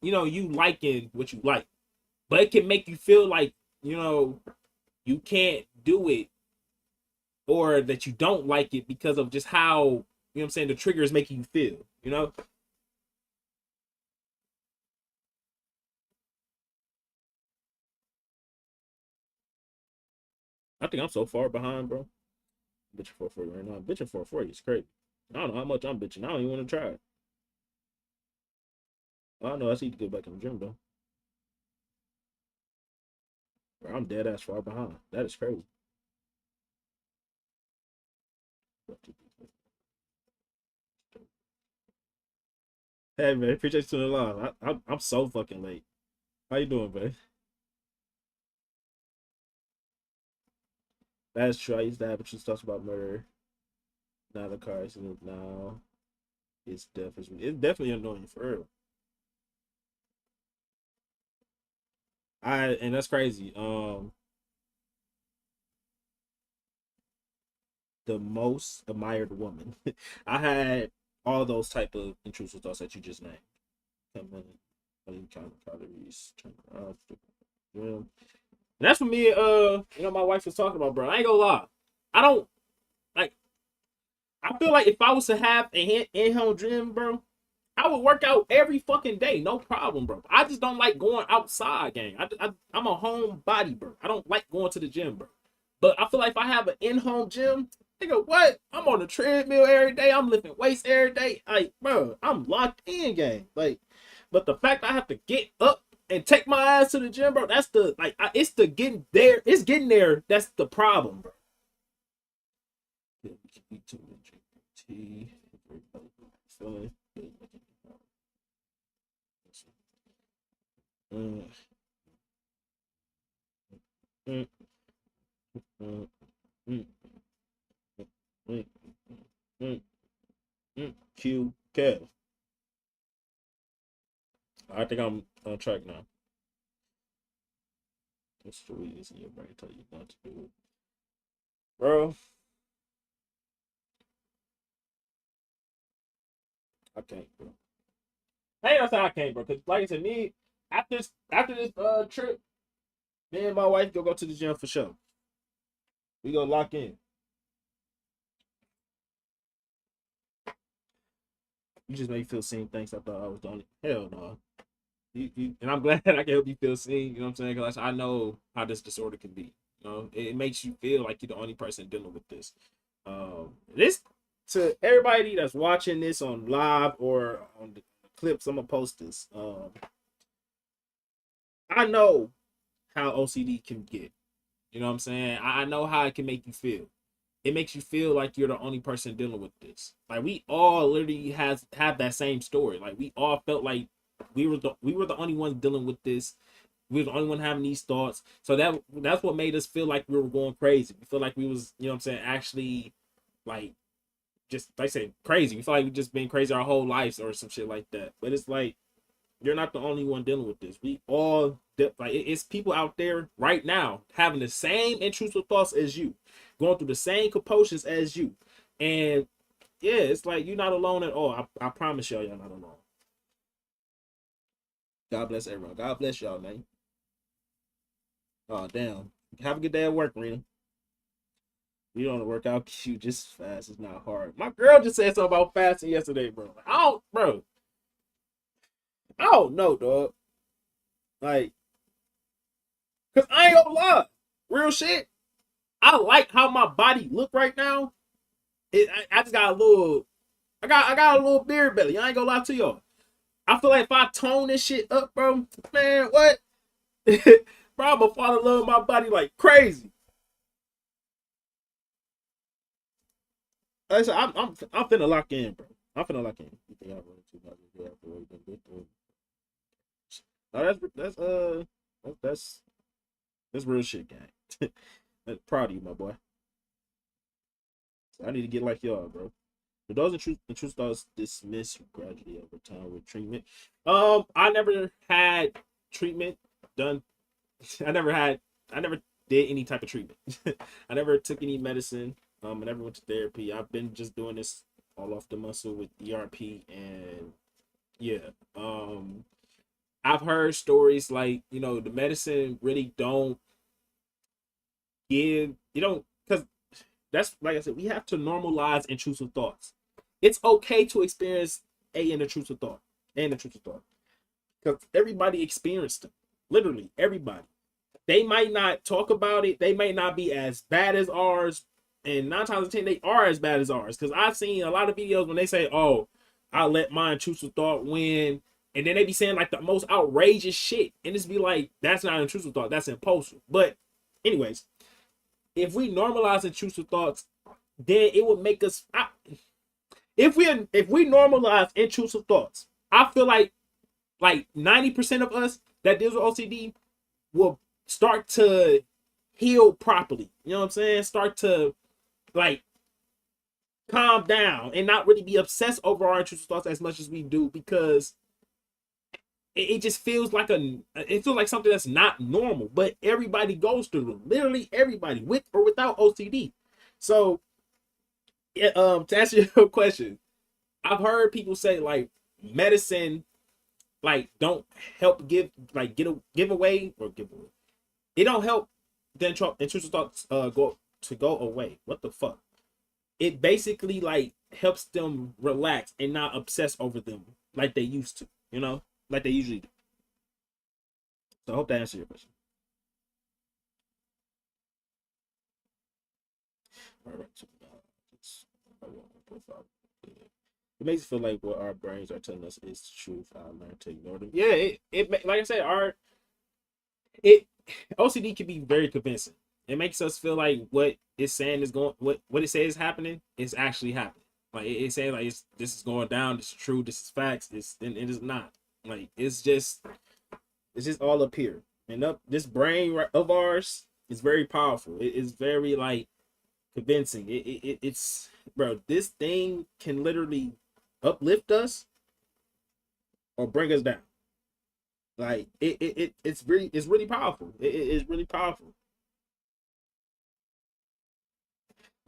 You liking what you like, but it can make you feel like you can't do it, or that you don't like it because of just how what I'm saying, the trigger is making you feel. I think I'm so far behind, bro. Bitching 440 right now. Bitching 440 is crazy. I don't know how much I'm bitching. I don't even want to try it. I know I need to get back in the gym though. Bro, I'm dead ass far behind. That is crazy. Hey man, appreciate you tuning live. I'm so fucking late. How you doing, man? That's true. I used to have a stuff about murder. Now the car accident. Now it's definitely annoying for real. And that's crazy. The most admired woman. I had all those type of intrusive thoughts that you just named. Calories. And that's what me. My wife was talking about, bro. I ain't gonna lie. I don't like. I feel like if I was to have a in-home gym, bro, I would work out every fucking day, no problem, bro. I just don't like going outside, gang. I'm a home body, bro. I don't like going to the gym, bro. But I feel like if I have an in-home gym, nigga, what? I'm on the treadmill every day. I'm lifting weights every day. Like, bro, I'm locked in, gang. Like, but the fact I have to get up and take my ass to the gym, bro, that's it's the getting there. It's getting there. That's the problem, bro. Mm, mm, mm, mm, mm, mm, Q Kev. I think I'm on track now. That's the reason your brain tell you not to do it, bro. I can't, bro. I ain't gonna say I can't, bro. Cause like I said, me after this trip, me and my wife go to the gym for sure. We gonna lock in. You just make me feel seen. Thanks. I thought I was the only. Hell no. And I'm glad I can help you feel seen. You know what I'm saying? Because I know how this disorder can be. It makes you feel like you're the only person dealing with this. This to everybody that's watching this on live or on the clips. I'm gonna post this. I know how OCD can get. You know what I'm saying? I know how it can make you feel. It makes you feel like you're the only person dealing with this. Like we all literally have that same story. Like we all felt like we were the only ones dealing with this. We were the only one having these thoughts. So that's what made us feel like we were going crazy. We feel like we was, you know what I'm saying, actually like just like I say crazy. We feel like we just been crazy our whole lives or some shit like that. But it's like you're not the only one dealing with this. We all like it's people out there right now having the same intrusive thoughts as you, going through the same compulsions as you, and yeah, it's like you're not alone at all. I promise y'all, you're not alone. God bless everyone. God bless y'all, man. Oh damn. Have a good day at work, Rena. You don't work out cute just fast. It's not hard. My girl just said something about fasting yesterday, bro. I don't know, dog. Like, cause I ain't gonna lie, real shit. I like how my body look right now. I just got a little, I got a little beard belly. I ain't gonna lie to y'all. I feel like if I tone this shit up, bro, man, what? Bro, I'm gonna fall in love with my body like crazy. Like I said, I'm finna lock in, bro. I feel like you think I run too much after what you've been through. No, that's real shit, gang. Proud of you, my boy. I need to get like y'all, bro. But those intrusive thoughts dismiss gradually over time with treatment. I never had treatment done. I never had. I never did any type of treatment. I never took any medicine. I never went to therapy. I've been just doing this all off the muscle with ERP and yeah. I've heard stories like the medicine really don't give you don't because that's like I said, we have to normalize intrusive thoughts. It's okay to experience an intrusive thought and intrusive thought because everybody experienced them. Literally, everybody. They might not talk about it. They may not be as bad as ours, and 9 times out of 10 they are as bad as ours. Because I've seen a lot of videos when they say, "Oh, I let my intrusive thought win," and then they be saying like the most outrageous shit, and it's be like, "That's not intrusive thought. That's impulsive." But, anyways, if we normalize intrusive thoughts, then it would make us. If we normalize intrusive thoughts, I feel like 90% of us that deals with OCD will start to heal properly. You know what I'm saying? Start to like calm down and not really be obsessed over our intrusive thoughts as much as we do because it just feels like something that's not normal. But everybody goes through them. Literally everybody, with or without OCD. So to answer your question, I've heard people say like medicine don't help give away. It don't help the intrusive thoughts go away. What the fuck? It basically helps them relax and not obsess over them like they used to, like they usually do. So I hope that answers your question. All right. So, it makes it feel like what our brains are telling us is truth. I learned to ignore them. Yeah, it like I said, it OCD can be very convincing. It makes us feel like what it's saying is going, what it says is happening is actually happening. Like it's saying like this is going down. This is true. This is facts. And it is not. Like it's just all up here. And this brain of ours is very powerful. It is very convincing. It's bro. This thing can literally uplift us or bring us down. Like it's really powerful. It's really powerful.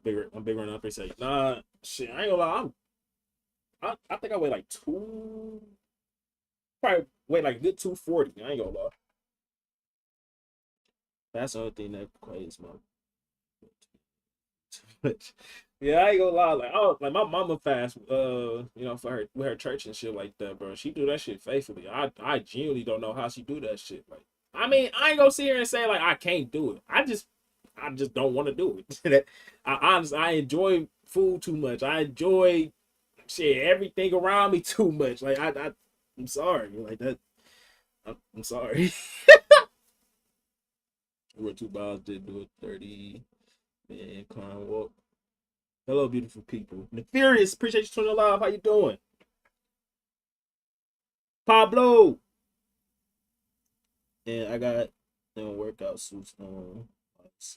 I'm bigger than 3 seconds. Nah, shit. I ain't gonna lie. I think I weigh probably weigh like a good 240. I ain't gonna lie. That's the only thing that plays my. Yeah, I ain't gonna lie. Like my mama fast. For her with her church and shit like that, bro. She do that shit faithfully. I genuinely don't know how she do that shit. Like, I mean, I ain't gonna sit here and say like I can't do it. I just don't want to do it. I enjoy food too much. I enjoy shit everything around me too much. Like I'm sorry. Like that. I'm sorry. We're 2 miles did do it 30 man climb walk. Hello, beautiful people. Nefarious, appreciate you tuning live. How you doing? Pablo. And I got workout suits on.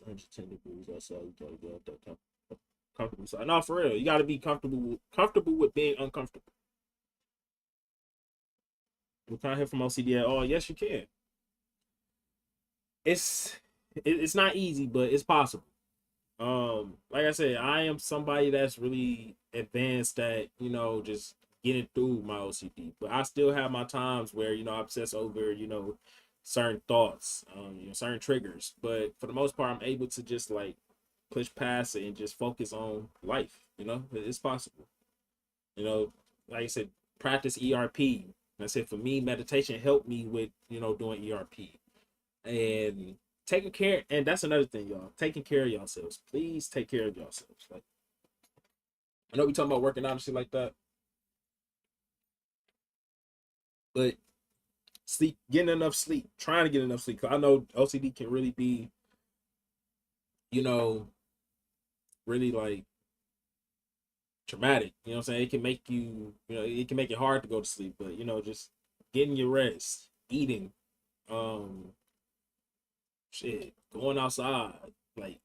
110 degrees outside. You gotta get that comfortable side. No, for real. You gotta be comfortable with being uncomfortable. We can't hear from OCD at all. Yes, you can. It's not easy, but it's possible. Like I said, I am somebody that's really advanced at just getting through my OCD, but I still have my times where I obsess over certain thoughts, certain triggers. But for the most part, I'm able to just push past it and just focus on life. It's possible. Like I said, practice ERP. I said for me, meditation helped me with doing ERP and taking care. And that's another thing, y'all. Taking care of yourselves. Please take care of yourselves. Like, I know we talking about working out and shit like that, but sleep, getting enough sleep, trying to get enough sleep. Cause I know OCD can really be, really traumatic. You know what I'm saying? It can make you, it can make it hard to go to sleep. But just getting your rest, eating, um, shit, going outside, like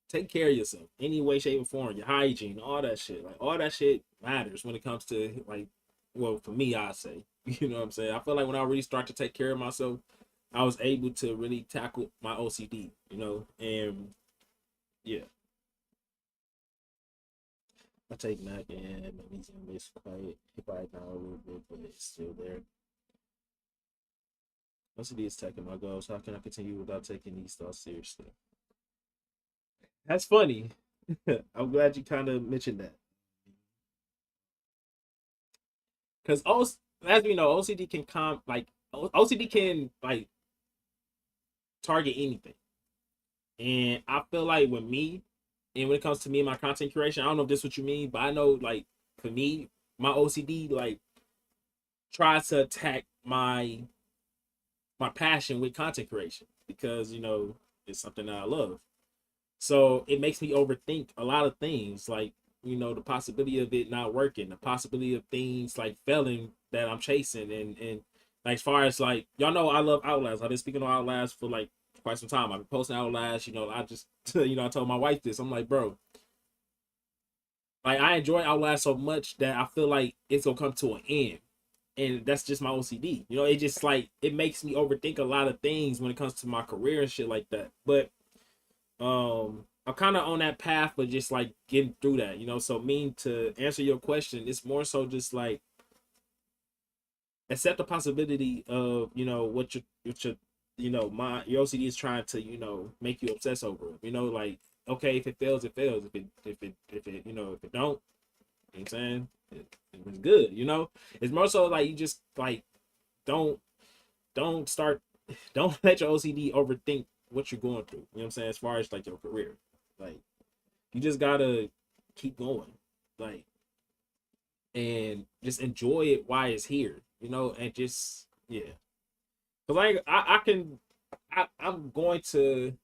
take care of yourself, any way, shape, or form. Your hygiene, all that shit, like all that shit matters when it comes to like, well, for me, I say, you know what I'm saying. I feel like when I really start to take care of myself, I was able to really tackle my OCD, and yeah. I take Mac and magnesium. It's quiet. It quiet down a little bit, but it's still there. OCD is attacking my goals. How can I continue without taking these thoughts seriously? That's funny. I'm glad you kind of mentioned that. Because as we know, OCD can OCD can like target anything. And I feel like with me, and when it comes to me and my content creation, I don't know if this is what you mean, but I know like for me, my OCD like tries to attack my passion with content creation because it's something that I love. So it makes me overthink a lot of things, like the possibility of it not working, the possibility of things like failing that I'm chasing, and like as far as like y'all know, I love Outlast. I've been speaking on Outlast for like quite some time. I've been posting Outlast. I just I told my wife this. I'm like, bro, like I enjoy Outlast so much that I feel like it's gonna come to an end, and that's just my OCD. It just like it makes me overthink a lot of things when it comes to my career and shit like that. But I'm kind of on that path of just like getting through that. So mean to answer your question, it's more so just like accept the possibility of my your OCD is trying to make you obsess over it. Like okay, if it fails, it fails. If it don't, you know what I'm saying, it was good. It's more so like you just like don't don't start don't let your OCD overthink what you're going through. You know what I'm saying? As far as like your career, like you just gotta keep going, like, and just enjoy it while it's here. And just yeah, cause like I can, I'm going to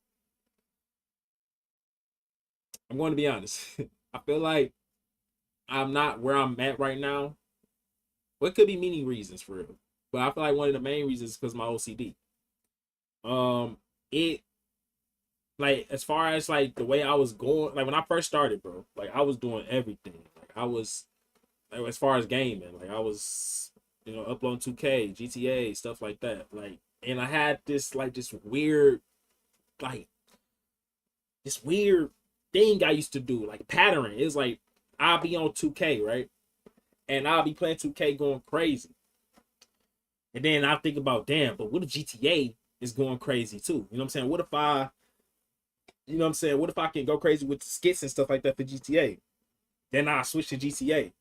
be honest. I feel like I'm not where I'm at right now. Well, it could be many reasons for it, but I feel like one of the main reasons is because my OCD. It like as far as like the way I was going, like when I first started, bro, like I was doing everything. Like I was like as far as gaming, like I was, uploading 2K, GTA, stuff like that. Like, and I had this like like this weird thing I used to do, like pattern. It's like I'll be on 2K, right? And I'll be playing 2K going crazy. And then I think about, damn, but what if GTA is going crazy too? You know what I'm saying? What if I can go crazy with the skits and stuff like that for GTA? Then I switch to GTA.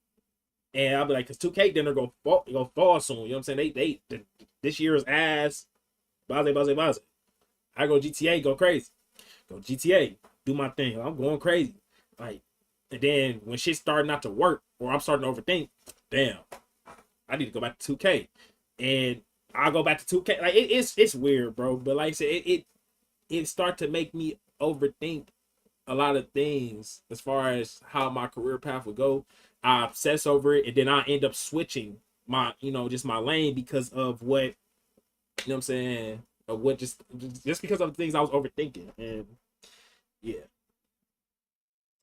And I'll be like, cause 2K then they're gonna fall soon. You know what I'm saying? This year's ass, baze. I go GTA, go crazy. Go GTA, do my thing. I'm going crazy. Like, and then when shit starting not to work or I'm starting to overthink, damn, I need to go back to 2K. And I go back to 2K. Like it's weird, bro. But like I said, it start to make me overthink a lot of things as far as how my career path would go. I obsess over it, and then I end up switching my, just my lane because of what, what I'm saying, of what just because of the things I was overthinking, and yeah.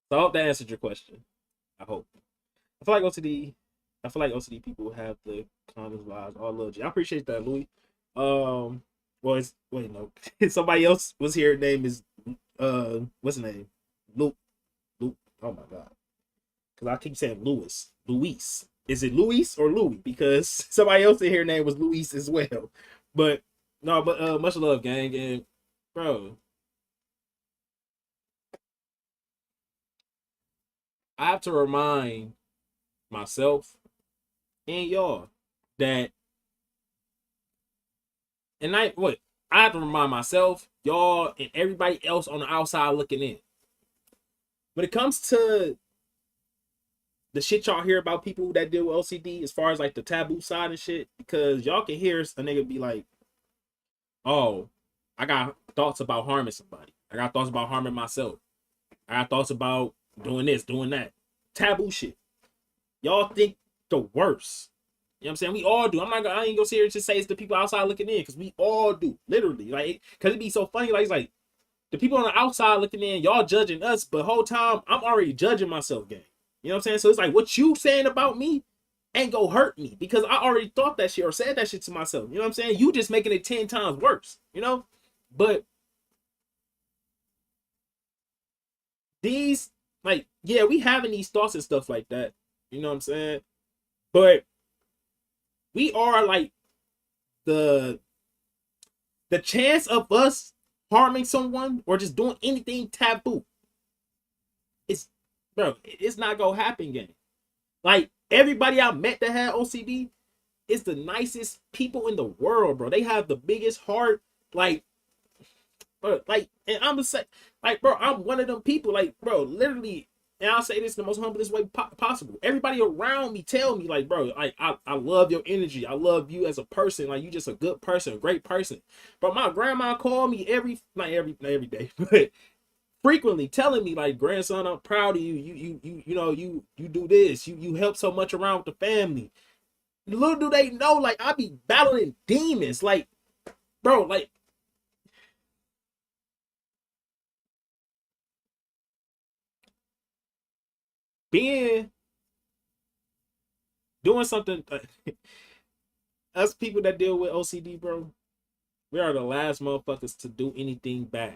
So I hope that answered your question. I hope. I feel like OCD. I feel like OCD people have the calmest vibes. All love you. I appreciate that, Louis. Well, it's wait no, somebody else was here. Name is what's the name? Luke. Luke. Oh my god. Because I keep saying Louis. Luis. Is it Luis or Louis? Because somebody else in here name was Luis as well. But no, but much love, gang. And bro, I have to remind myself and y'all that, and I have to remind myself, y'all, and everybody else on the outside looking in. When it comes to the shit y'all hear about people that deal with OCD, as far as like the taboo side and shit, because y'all can hear a nigga be like, oh, I got thoughts about harming somebody. I got thoughts about harming myself. I got thoughts about doing this, doing that. Taboo shit. Y'all think the worst. You know what I'm saying? We all do. I ain't gonna sit here and just say it's the people outside looking in, because we all do. Literally. Like, cause it be so funny. Like, it's like the people on the outside looking in, y'all judging us, but whole time I'm already judging myself, gang. You know what I'm saying? So it's like what you saying about me ain't gonna hurt me, because I already thought that shit or said that shit to myself. You know what I'm saying? You just making it 10 times worse, you know? But these, like, yeah, we having these thoughts and stuff like that. You know what I'm saying? But we are like the chance of us harming someone or just doing anything taboo, it's, bro, it's not gonna happen, gang. Like, everybody I met that had OCD is the nicest people in the world, bro. They have the biggest heart. Like, bro, like, and I'm gonna say, like, bro, I'm one of them people, like, bro, literally, and I'll say this in the most humblest way possible. Everybody around me tell me, like, bro, like, I love your energy. I love you as a person. Like, you just a good person, a great person. But my grandma called me not every day, but frequently telling me, like, grandson, I'm proud of you. You know, you do this. You help so much around with the family. Little do they know, like, I be battling demons. Like, bro, like, being doing something us people that deal with OCD, bro, we are the last motherfuckers to do anything bad.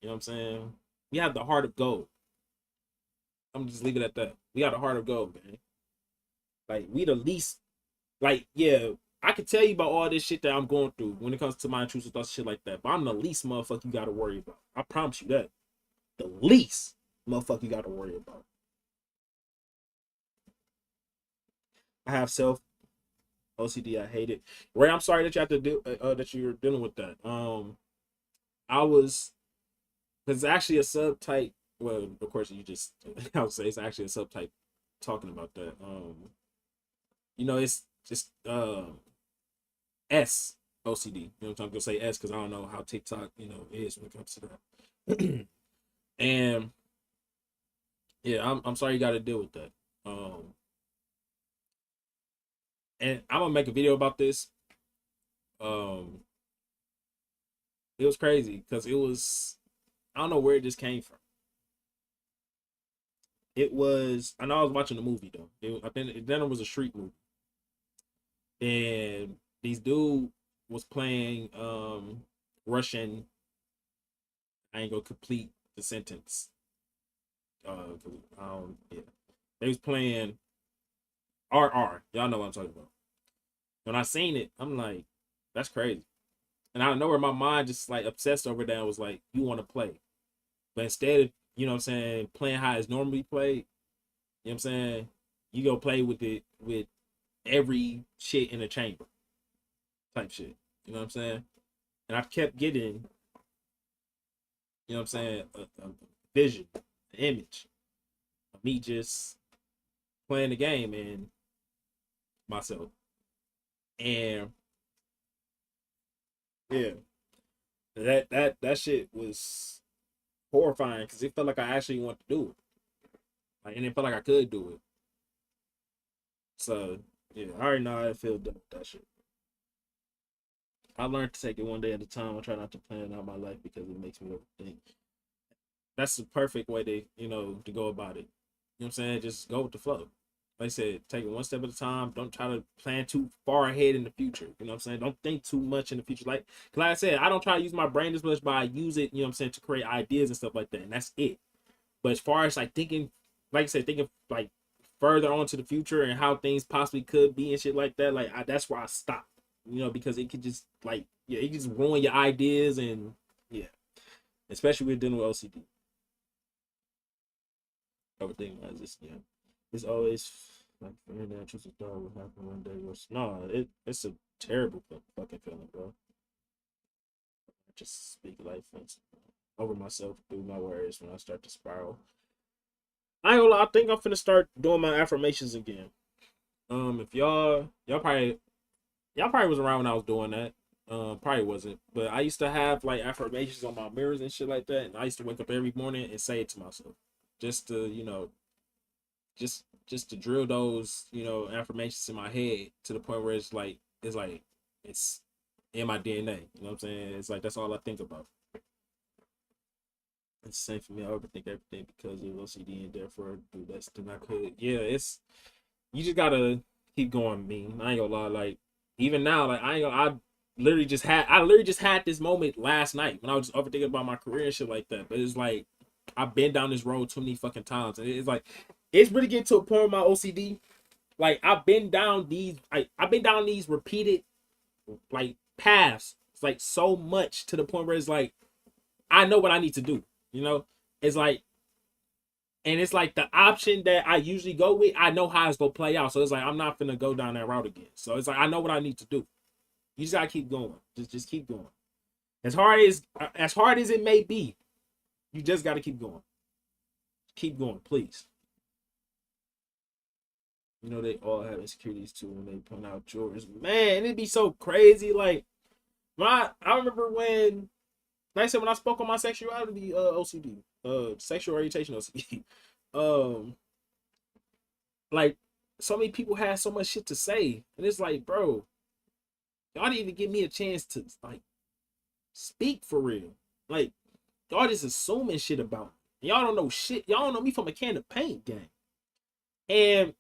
You know what I'm saying? We have the heart of gold. I'm just leave it at that. We got the heart of gold, man. Like, we the least, like, yeah, I can tell you about all this shit that I'm going through when it comes to my intrusive thoughts, shit like that. But I'm the least motherfucker you gotta worry about. I promise you that. The least motherfucker you gotta worry about. I have self OCD. I hate it. Ray, I'm sorry that you have to do that you're dealing with that. I was, because it's actually a subtype. Well, of course, you just I would say it's actually a subtype talking about that. You know, it's just S OCD. You know what I'm gonna say S because I don't know how TikTok, you know, is when it comes to that. And yeah, I'm sorry you got to deal with that. And I'm gonna make a video about this. Um, it was crazy because it was, I don't know where it just came from. It was, I know I was watching the movie though. I think then it was a street movie, and these dude was playing Russian. I ain't gonna complete the sentence. Yeah, they was playing RR. Y'all know what I'm talking about. When I seen it, I'm like, that's crazy. And I know where my mind just like obsessed over that and was like, you want to play. But instead of, you know what I'm saying, playing how it's normally played, you know what I'm saying, you go play with it with every shit in the chamber type shit. You know what I'm saying? And I kept getting, you know what I'm saying, a vision, an image of me just playing the game and myself. And yeah, that shit was horrifying because it felt like I actually wanted to do it. Like, and it felt like I could do it. So yeah, I already know how I feel done with that shit. I learned to take it one day at a time. I try not to plan out my life because it makes me overthink. That's the perfect way to, you know, to go about it. You know what I'm saying? Just go with the flow. Like I said, take it one step at a time. Don't try to plan too far ahead in the future. You know what I'm saying? Don't think too much in the future. Like I said, I don't try to use my brain as much, but I use it, you know what I'm saying, to create ideas and stuff like that. And that's it. But as far as like thinking, like I said, thinking like further on to the future and how things possibly could be and shit like that, like that's where I stop. You know, because it could just like, yeah, it could just ruin your ideas and yeah, especially with dealing with OCD. Everything like this, yeah, it's always like fearing that intrusive thought will happen one day. No, it's a terrible fucking feeling, bro. I just speak life over myself through my words when I start to spiral. I ain't gonna lie, I think I'm finna start doing my affirmations again. If y'all probably was around when I was doing that. Probably wasn't, but I used to have like affirmations on my mirrors and shit like that, and I used to wake up every morning and say it to myself, just to, you know, just to drill those, affirmations in my head to the point where it's in my DNA. You know what I'm saying? It's like that's all I think about. It's the same for me. I overthink everything because of OCD and therefore do less than I could. Yeah, it's you just gotta keep going, me. I ain't gonna lie, like even now, like I literally just had this moment last night when I was overthinking about my career and shit like that. But it's like I've been down this road too many fucking times. And it's like it's really getting to a point with my OCD. Like I've been down these repeated like paths. It's like so much to the point where it's like I know what I need to do. You know? It's like and it's like the option that I usually go with, I know how it's gonna play out. So it's like I'm not gonna go down that route again. So it's like I know what I need to do. You just gotta keep going. Just keep going. As hard as it may be, you just gotta keep going. Keep going, please. You know they all have insecurities too when they point out yours. Man, it'd be so crazy. Like I remember when, like I said, when I spoke on my sexuality, OCD, sexual orientation OCD, um, like so many people had so much shit to say, and it's like, bro, y'all didn't even give me a chance to like speak for real. Like y'all just assuming shit about me. Y'all don't know shit. Y'all don't know me from a can of paint, gang. And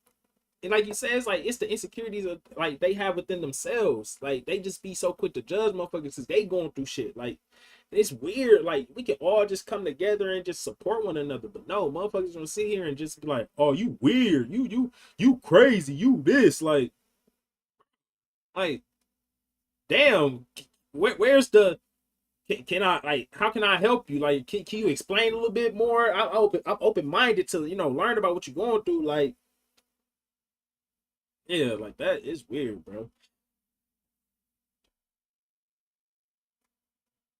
like you said, it's like it's the insecurities of like they have within themselves. Like they just be so quick to judge motherfuckers because they going through shit. Like it's weird. Like we can all just come together and just support one another. But no, motherfuckers gonna sit here and just be like, "Oh, you weird. You crazy. You this like damn. Where's the can I like how can I help you? Like can you explain a little bit more? I'm open minded to learn about what you're going through. Like yeah, like that is weird, bro.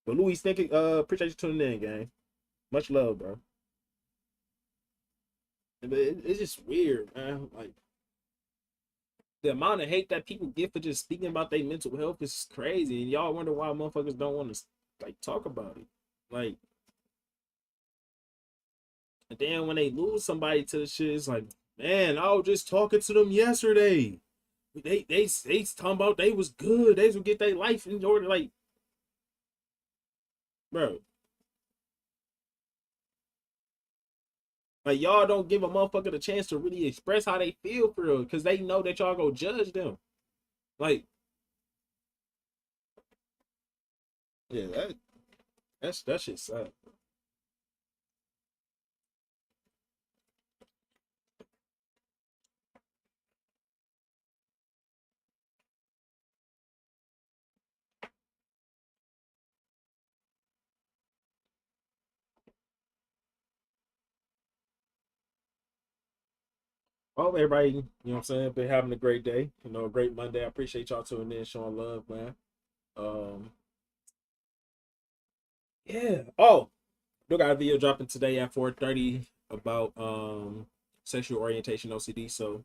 But Louis, thinking appreciate you tuning in, gang. Much love, bro. But it's just weird, man. Like the amount of hate that people get for just speaking about their mental health is crazy, and y'all wonder why motherfuckers don't want to like talk about it. Like, and then when they lose somebody to the shit, it's like, man, I was just talking to them yesterday. They talking about they was good. They would get their life in order. Like, bro, like y'all don't give a motherfucker the chance to really express how they feel for real, because they know that y'all go judge them. Like, yeah, that shit sad. I hope everybody, what I'm saying, been having a great day. A great Monday. I appreciate y'all tuning in, showing love, man. Um, yeah. Oh, we got a video dropping today at 4:30 about sexual orientation OCD. So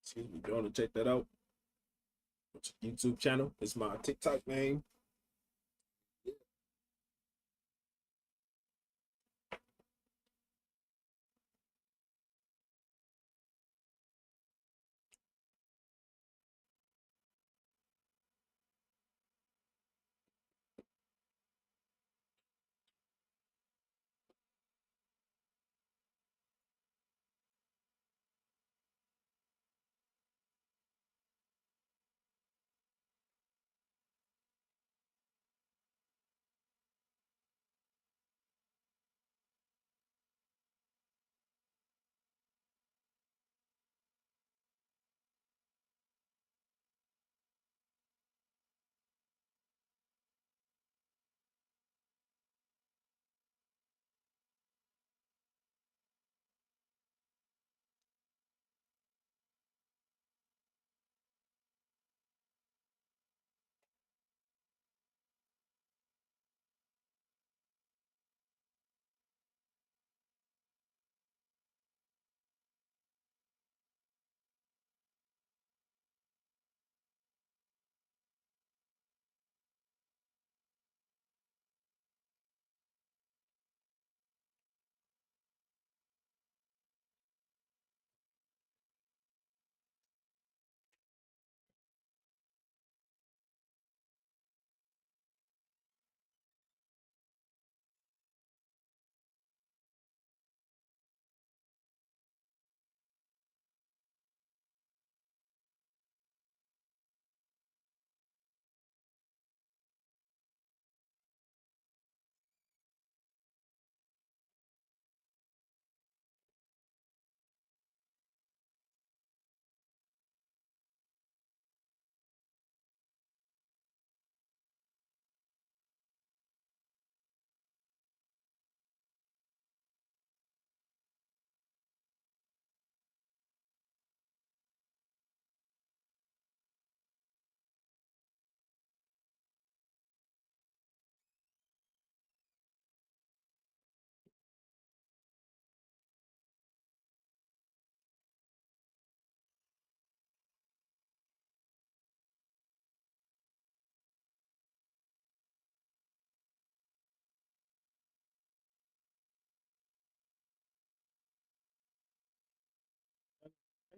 excuse me, go on and check that out. YouTube channel. It's my TikTok name.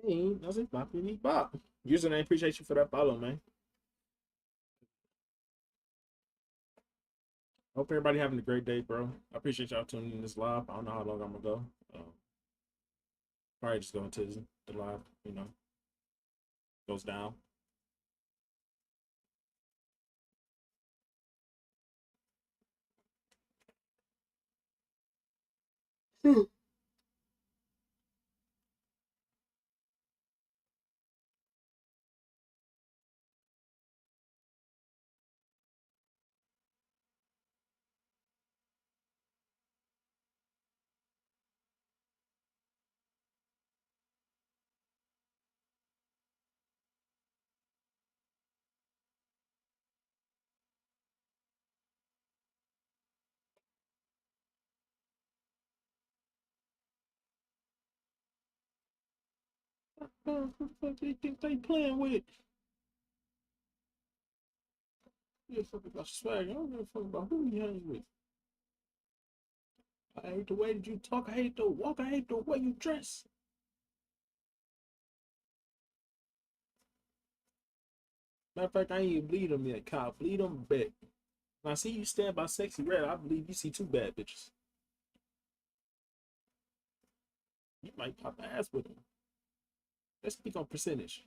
Hey, that's it. Boppity bop. Username, appreciate you for that follow, man. Hope everybody having a great day, bro. I appreciate y'all tuning in this live. I don't know how long I'm gonna go. Probably just going to the live, goes down. Who the fuck they think they playing with? Yeah, fuck about swag. I don't give a fuck about who you hang with. I hate the way that you talk. I hate the walk. I hate the way you dress. Matter of fact, I ain't even bleed them yet, Kyle. Bleed them back. When I see you stand by Sexy Red, I believe you see two bad bitches. You might pop ass with them. Let's speak on percentage.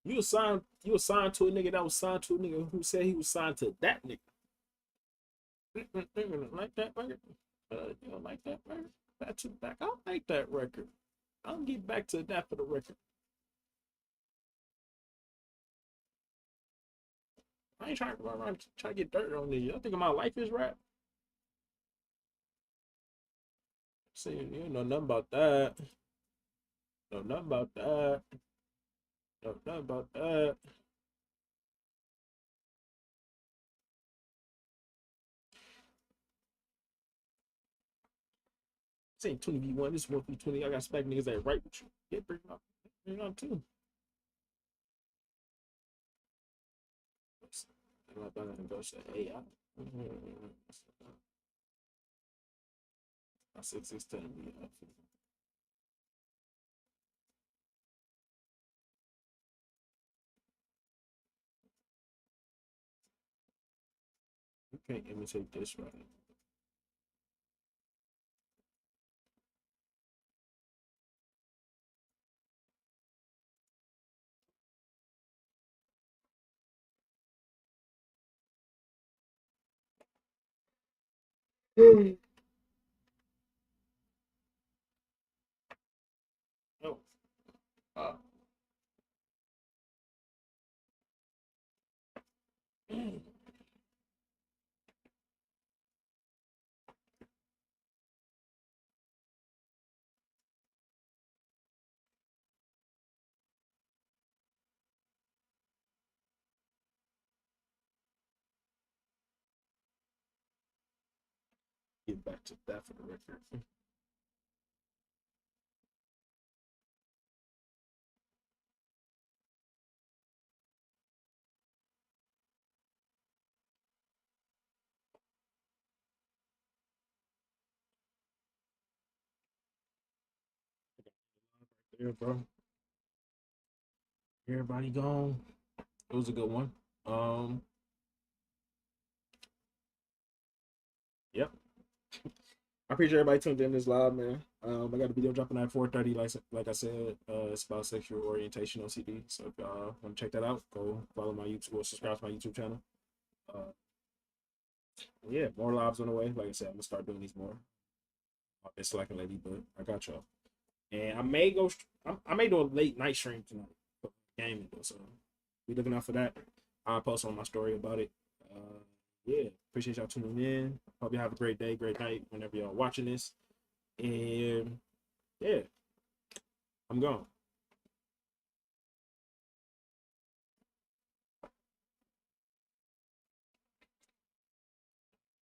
You was signed to a nigga that was signed to a nigga who said he was signed to that nigga. You don't like that record? You don't like that record? Back to back. I don't like that record. I'll get back to that for the record. I ain't trying to run around trying to get dirt on niggas. I think my life is rap. See, you know nothing about that. Know nothing about that. Know nothing about that. This ain't 20v1. This is 1v20. I got spec niggas that right with you. Yeah, bring it up too. I'm not gonna go say, hey, I 6'6" telling me. You can't imitate this right. No. Uh, get back to that for the record. There, bro. Everybody gone. It was a good one. Yep. I appreciate everybody tuned in this live, man. I got a video dropping at 4:30. Like I said, it's about sexual orientation OCD. So if y'all want to check that out, go follow my YouTube or subscribe to my YouTube channel. Yeah, more lives on the way. Like I said, I'm gonna start doing these more. I've been slacking lately, but I got y'all. And I may do a late night stream tonight for gaming though. So be looking out for that. I'll post on my story about it. Yeah, appreciate y'all tuning in. Hope you have a great day, great night whenever y'all watching this. And yeah, I'm gone.